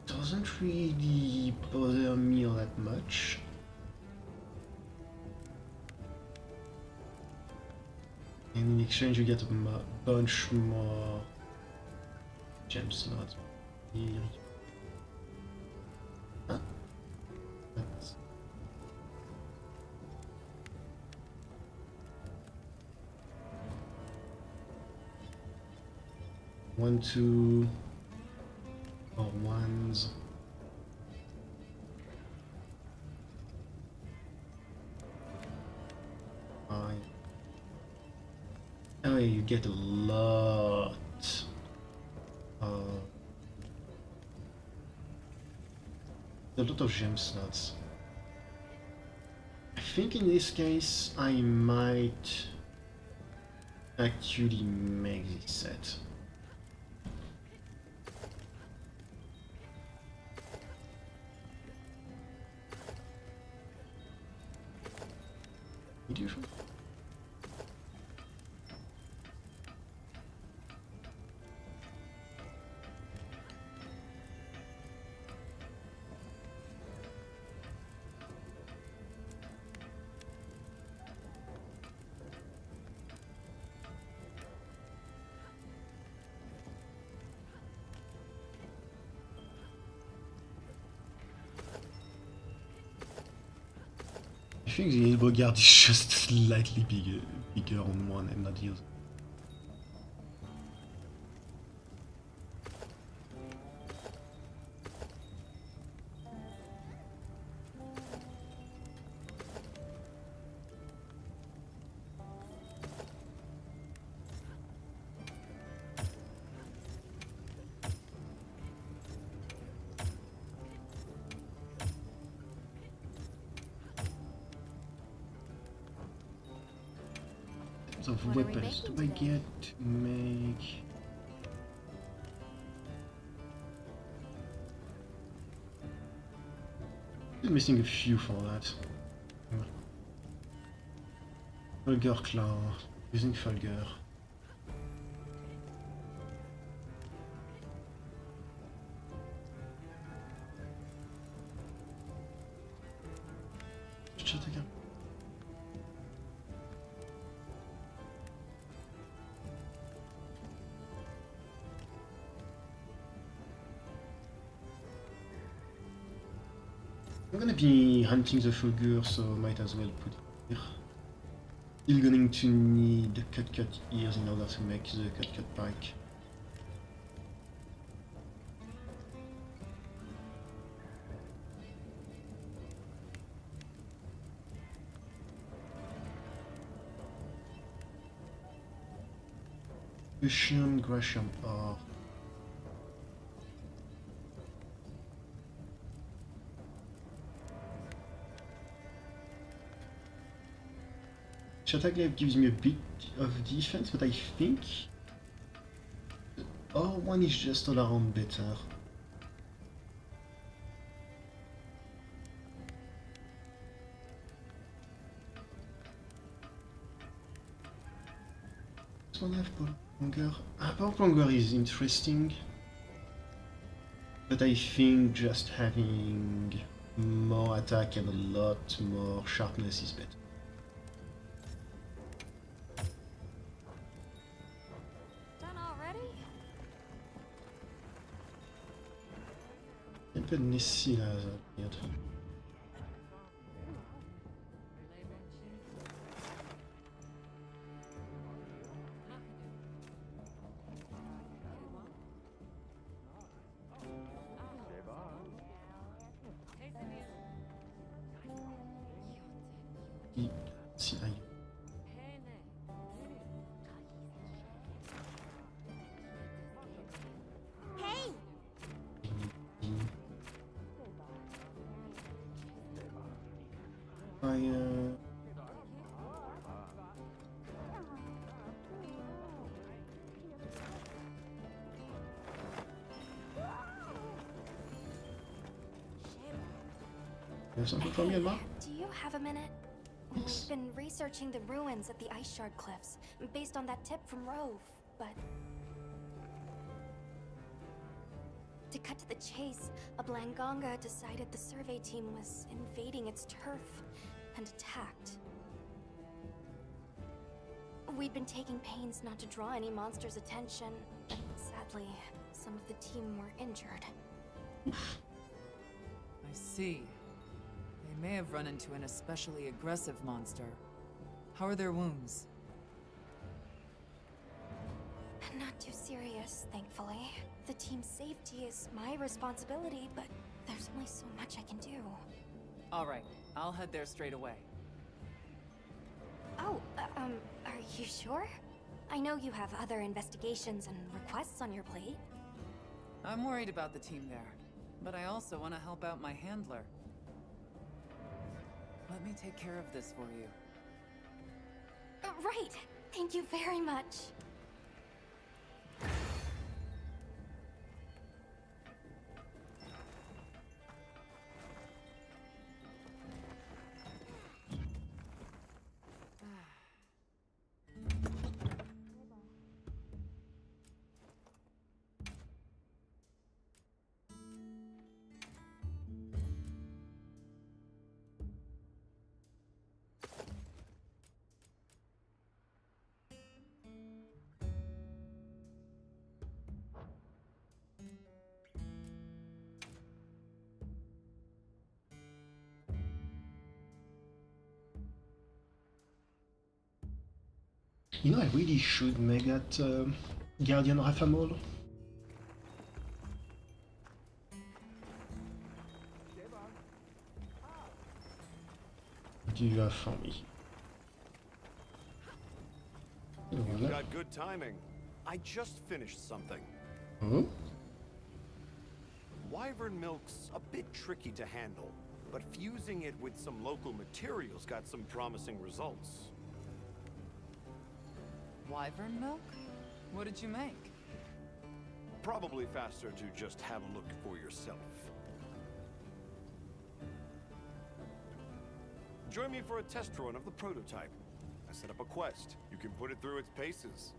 doesn't really bother me all that much. And in exchange, you get a bunch more gem slots. Ah. That's... One, two, or ones. Five. Oh, yeah, you get a lot. A lot of gem slots. I think in this case I might actually make this set. Beautiful. I think the elbow guard is just slightly bigger on one and not the other. Of weapons do I get to make? I'm missing a few for that. Fulgur Claw, using Fulgur. Shut again. I'm gonna be hunting the Fulgur, so might as well put it here. Still going to need cut ears in order to make the cut pike. Gratium, Gratium ore. Shatter Glaive gives me a bit of defense, but I think the ore one is just all around better. This one have Power Longer. Power Longer is interesting, but I think just having more attack and a lot more sharpness is better. Un peu de Nessie là, ça va être. Si, aïe. Something from you, Ma? Do you have a minute? We've been researching the ruins at the Ice Shard Cliffs, based on that tip from Rove, but... To cut to the chase, a Blanganga decided the survey team was invading its turf and attacked. We'd been taking pains not to draw any monsters' attention, and sadly, some of the team were injured. I see. They may have run into an especially aggressive monster. How are their wounds? Not too serious, thankfully. The team's safety is my responsibility, but there's only so much I can do. All right, I'll head there straight away. Oh, are you sure? I know you have other investigations and requests on your plate. I'm worried about the team there, but I also want to help out my handler. Let me take care of this for you. Right! Thank you very much. You know, I really should make that Guardian Rafamol. What do you have for me? You've got good timing. I just finished something. Oh? Wyvern milk's a bit tricky to handle, but fusing it with some local materials got some promising results. Wyvern milk? What did you make? Probably faster to just have a look for yourself. Join me for a test run of the prototype. I set up a quest. You can put it through its paces.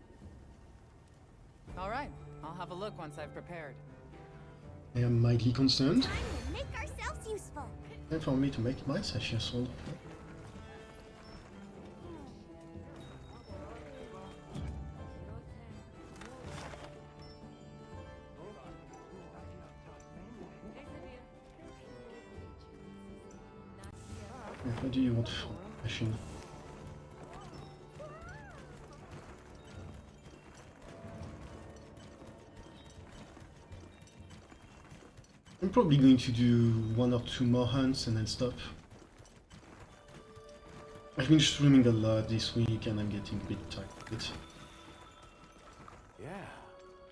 All right, I'll have a look once I've prepared. I am mildly concerned. Time to make ourselves useful. And for me to make myself useful. What do you want for machine? I'm probably going to do 1 or 2 more hunts and then stop. I've been streaming a lot this week and I'm getting a bit tired of it. Yeah.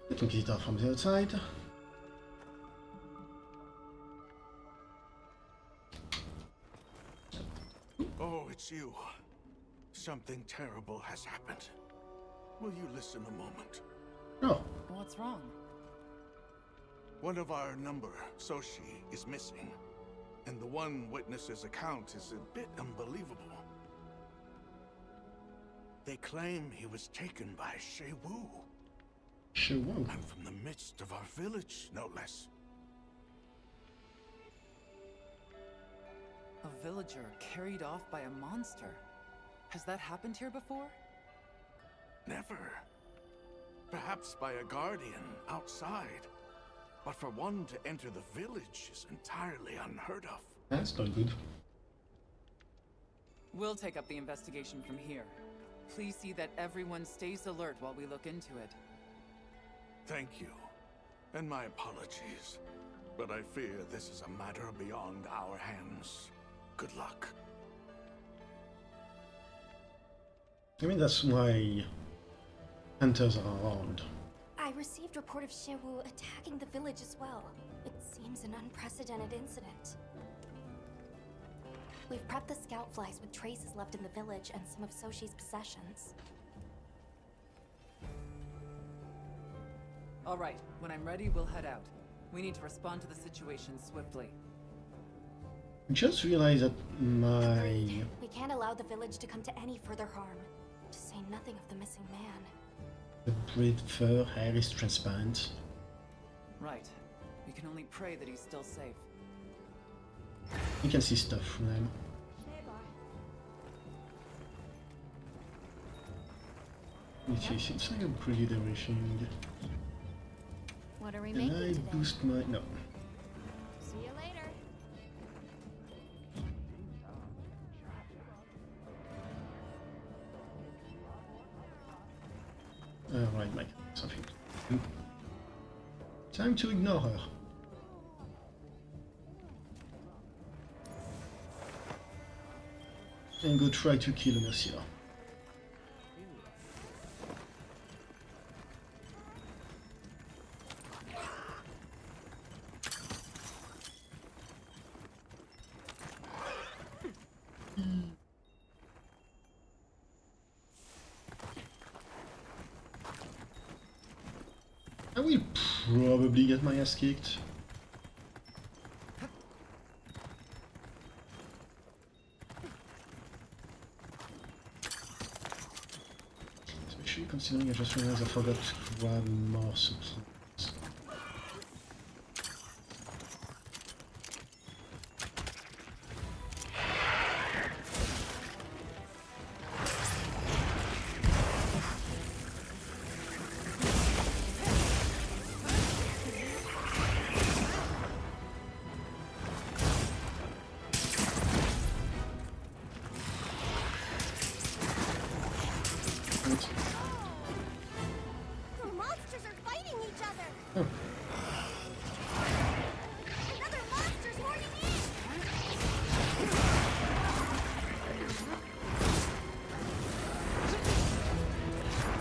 Let me get it out from the outside. Oh, it's you. Something terrible has happened. Will you listen a moment? Oh. What's wrong? One of our number, Soshi, is missing. And the one witness's account is a bit unbelievable. They claim he was taken by Shewu. Shewu? And from the midst of our village, no less. A villager carried off by a monster. Has that happened here before? Never. Perhaps by a guardian outside. But for one to enter the village is entirely unheard of. That's not good. We'll take up the investigation from here. Please see that everyone stays alert while we look into it. Thank you. And my apologies. But I fear this is a matter beyond our hands. Good luck. I mean, that's why hunters are around. I received report of Shewu attacking the village as well. It seems an unprecedented incident. We've prepped the scout flies with traces left in the village and some of Soshi's possessions. All right, when I'm ready, we'll head out. We need to respond to the situation swiftly. Just realized that my We can't allow the village to come to any further harm. To say nothing of the missing man. the braid fur hair is transparent. Right. We can only pray that he's still safe. You can see stuff from them. It seems like I'm pretty everything. What are we Can making I today? boost my... no. See you later. Right, Mike. Something to do. Time to ignore her. And go try to kill Mercia. I will probably get my ass kicked. Especially considering I just realized I forgot to grab more supplies. The monsters are fighting each other. Another monster's horning in.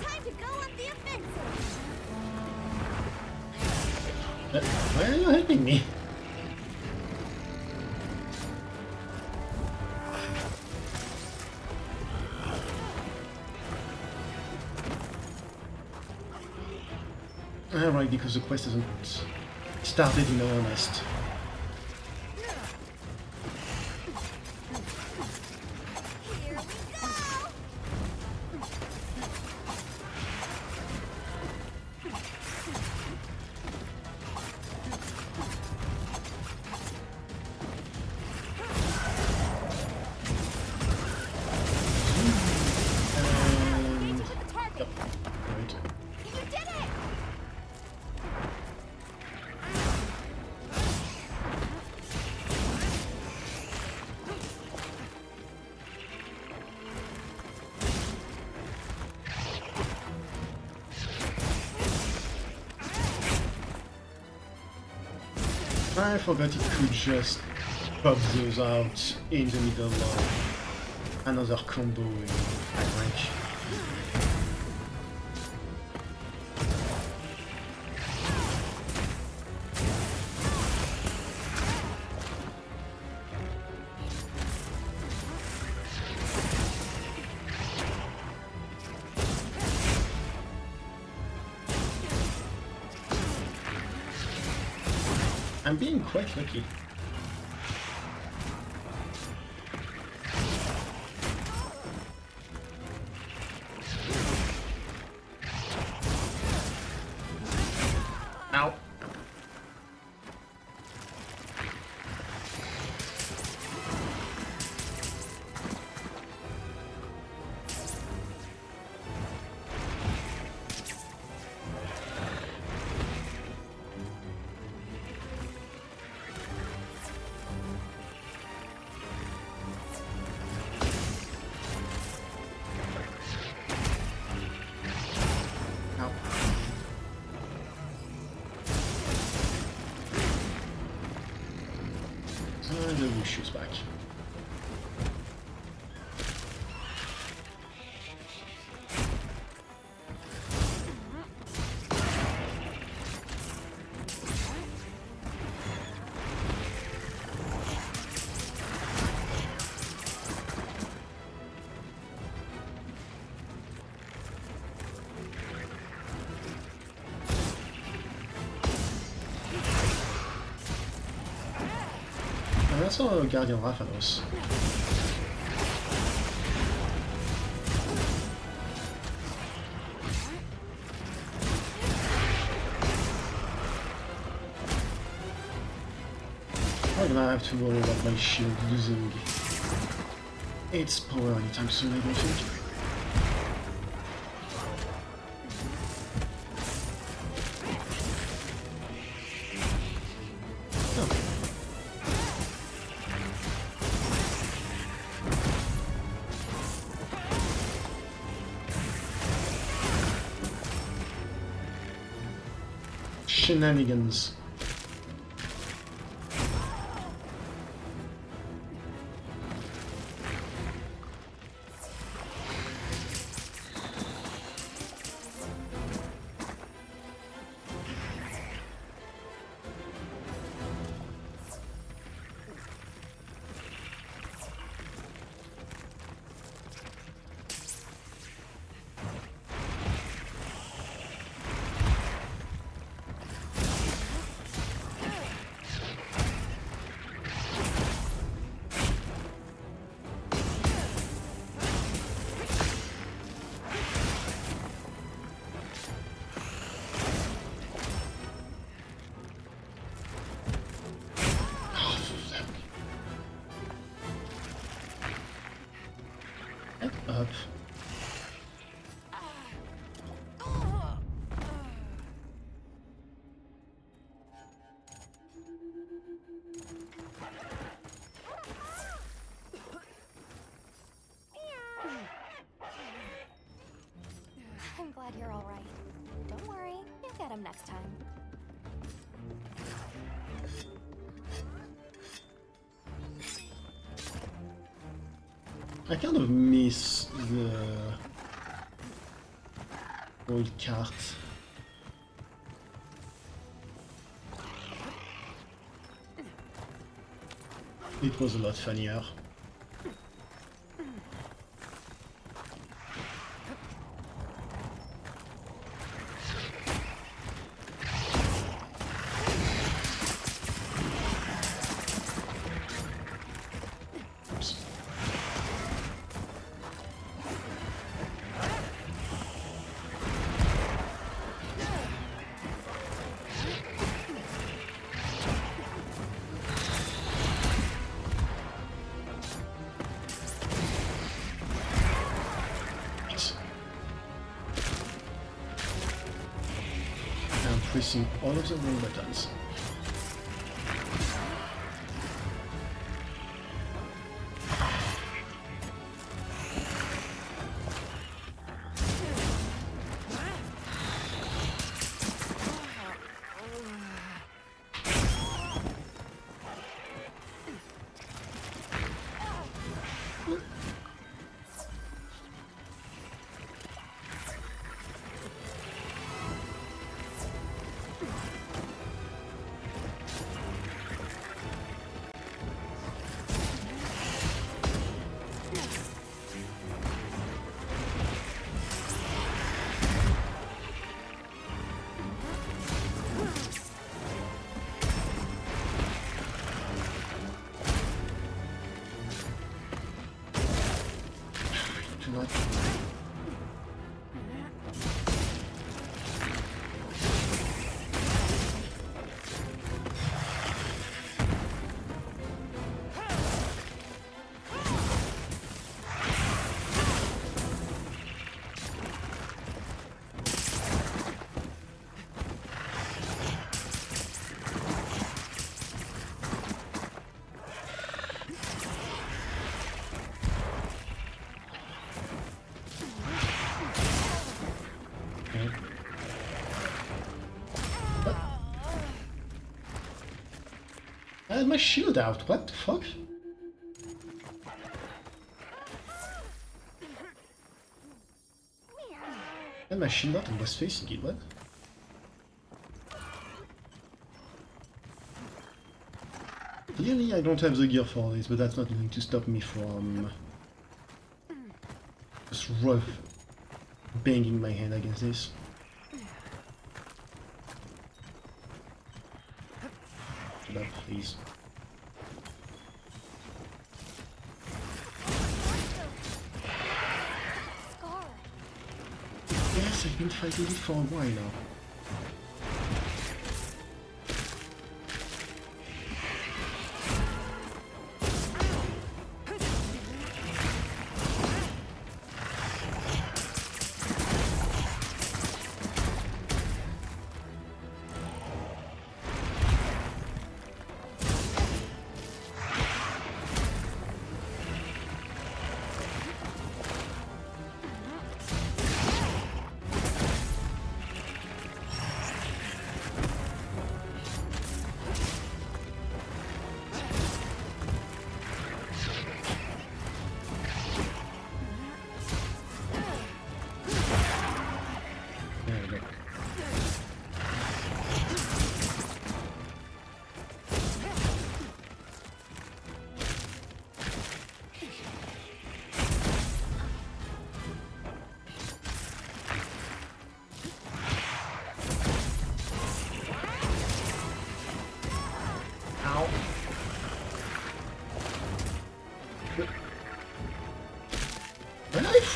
Time to go on the offensive. Why are you helping me? Right, because the quest hasn't started in earnest. Here we go. And... Engage with the target. yep. Right. You did it. I forgot it could just pop those out in the middle of another combo in high rank. I'm being quite lucky. Ow. And the Wushu's back. I saw a Guardian Raphalos. I'm gonna have to worry about my shield losing its power anytime soon, I don't think. Shenanigans. Up. I'm glad you're all right. Don't worry, you'll get him next time. I kind of miss the old cart. It was a lot funnier. Pressing all of the wrong buttons. I had my shield out, what the fuck? I had my shield out and was facing it, what? Clearly I don't have the gear for this, but that's not going to stop me from just rough banging my head against this. Shut up, please. Yes, I've been fighting it for a while now.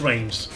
Frames.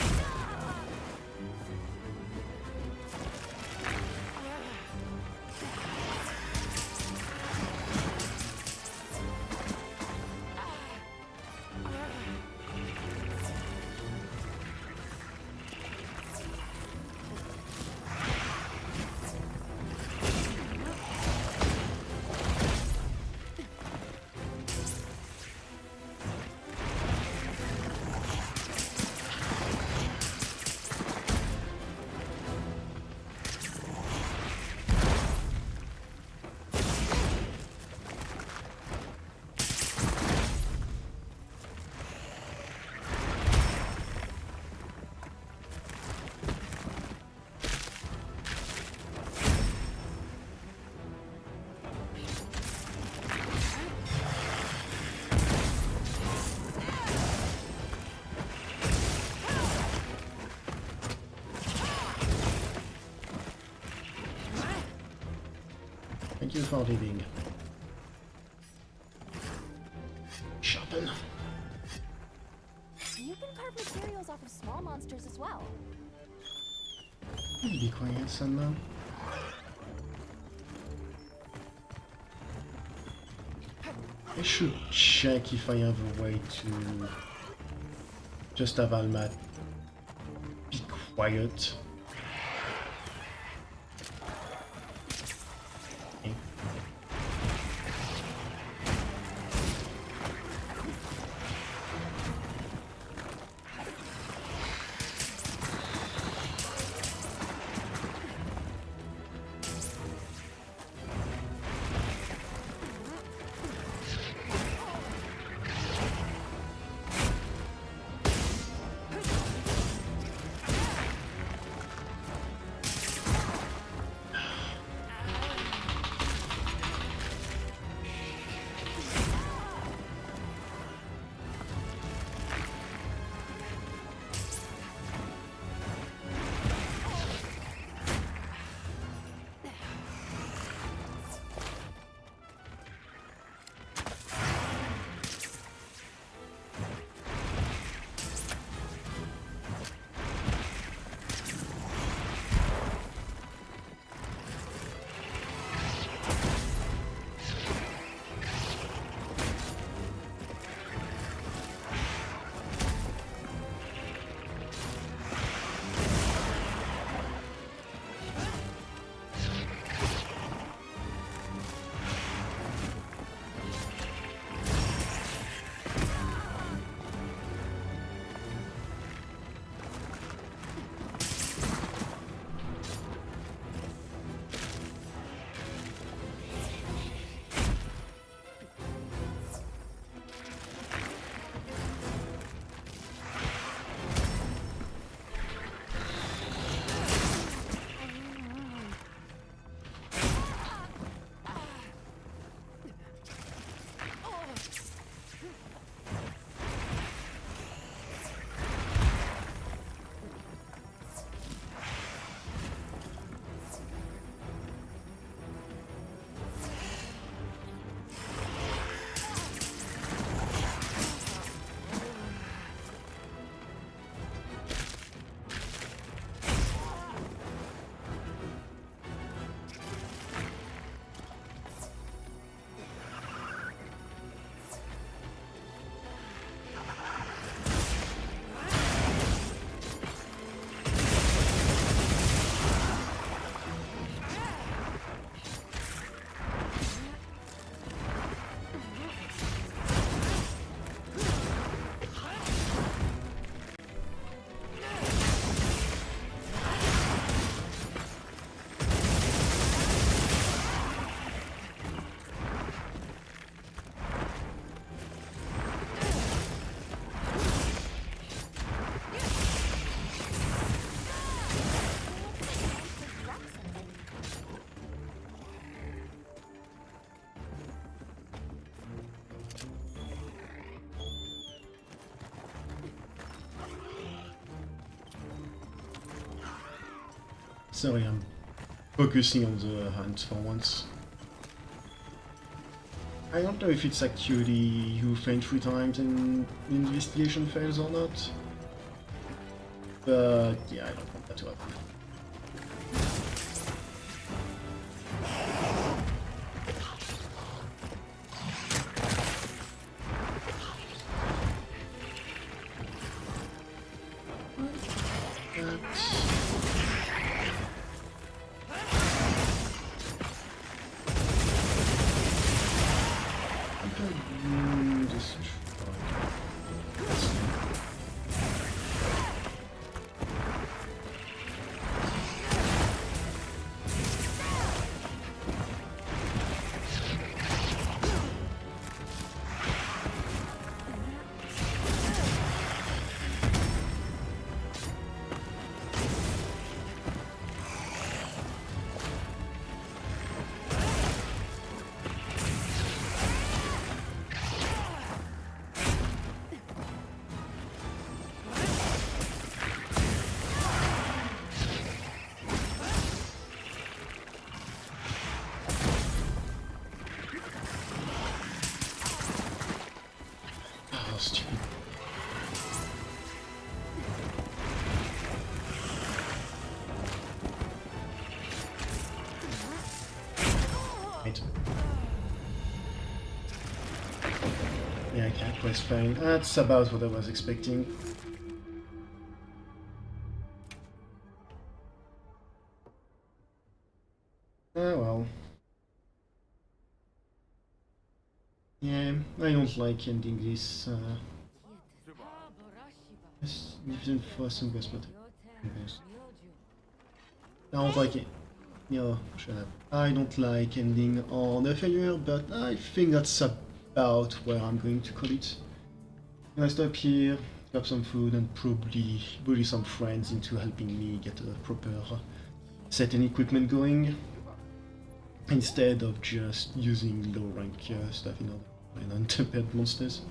Thank you for leaving. Sharpen. You can carve materials off of small monsters as well. Be quiet, Sandman. I should check if I have a way to just have Alma be quiet. Sorry, I'm focusing on the hunt for once. I don't know if it's actually you faint 3 times and investigation fails or not. But yeah, I don't want that to happen. Stupid. Right. Yeah, cat quest fail. That's about what I was expecting. Ah well. Yeah, I don't like ending this. Different for some guess, but I don't like it. Yeah, shut up. I don't like ending on a failure, but I think that's about where I'm going to call it. I'm gonna stop here, grab some food, and probably bully some friends into helping me get a proper set and equipment going, instead of just using low rank stuff in order and unprepared monsters.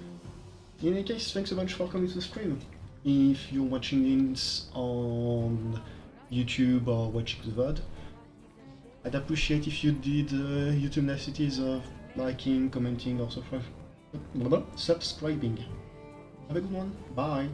In any case, thanks a bunch for coming to the stream. If you're watching this on YouTube or watching the VOD, I'd appreciate if you did YouTube niceties of liking, commenting, or subscribing. Have a good one. Bye.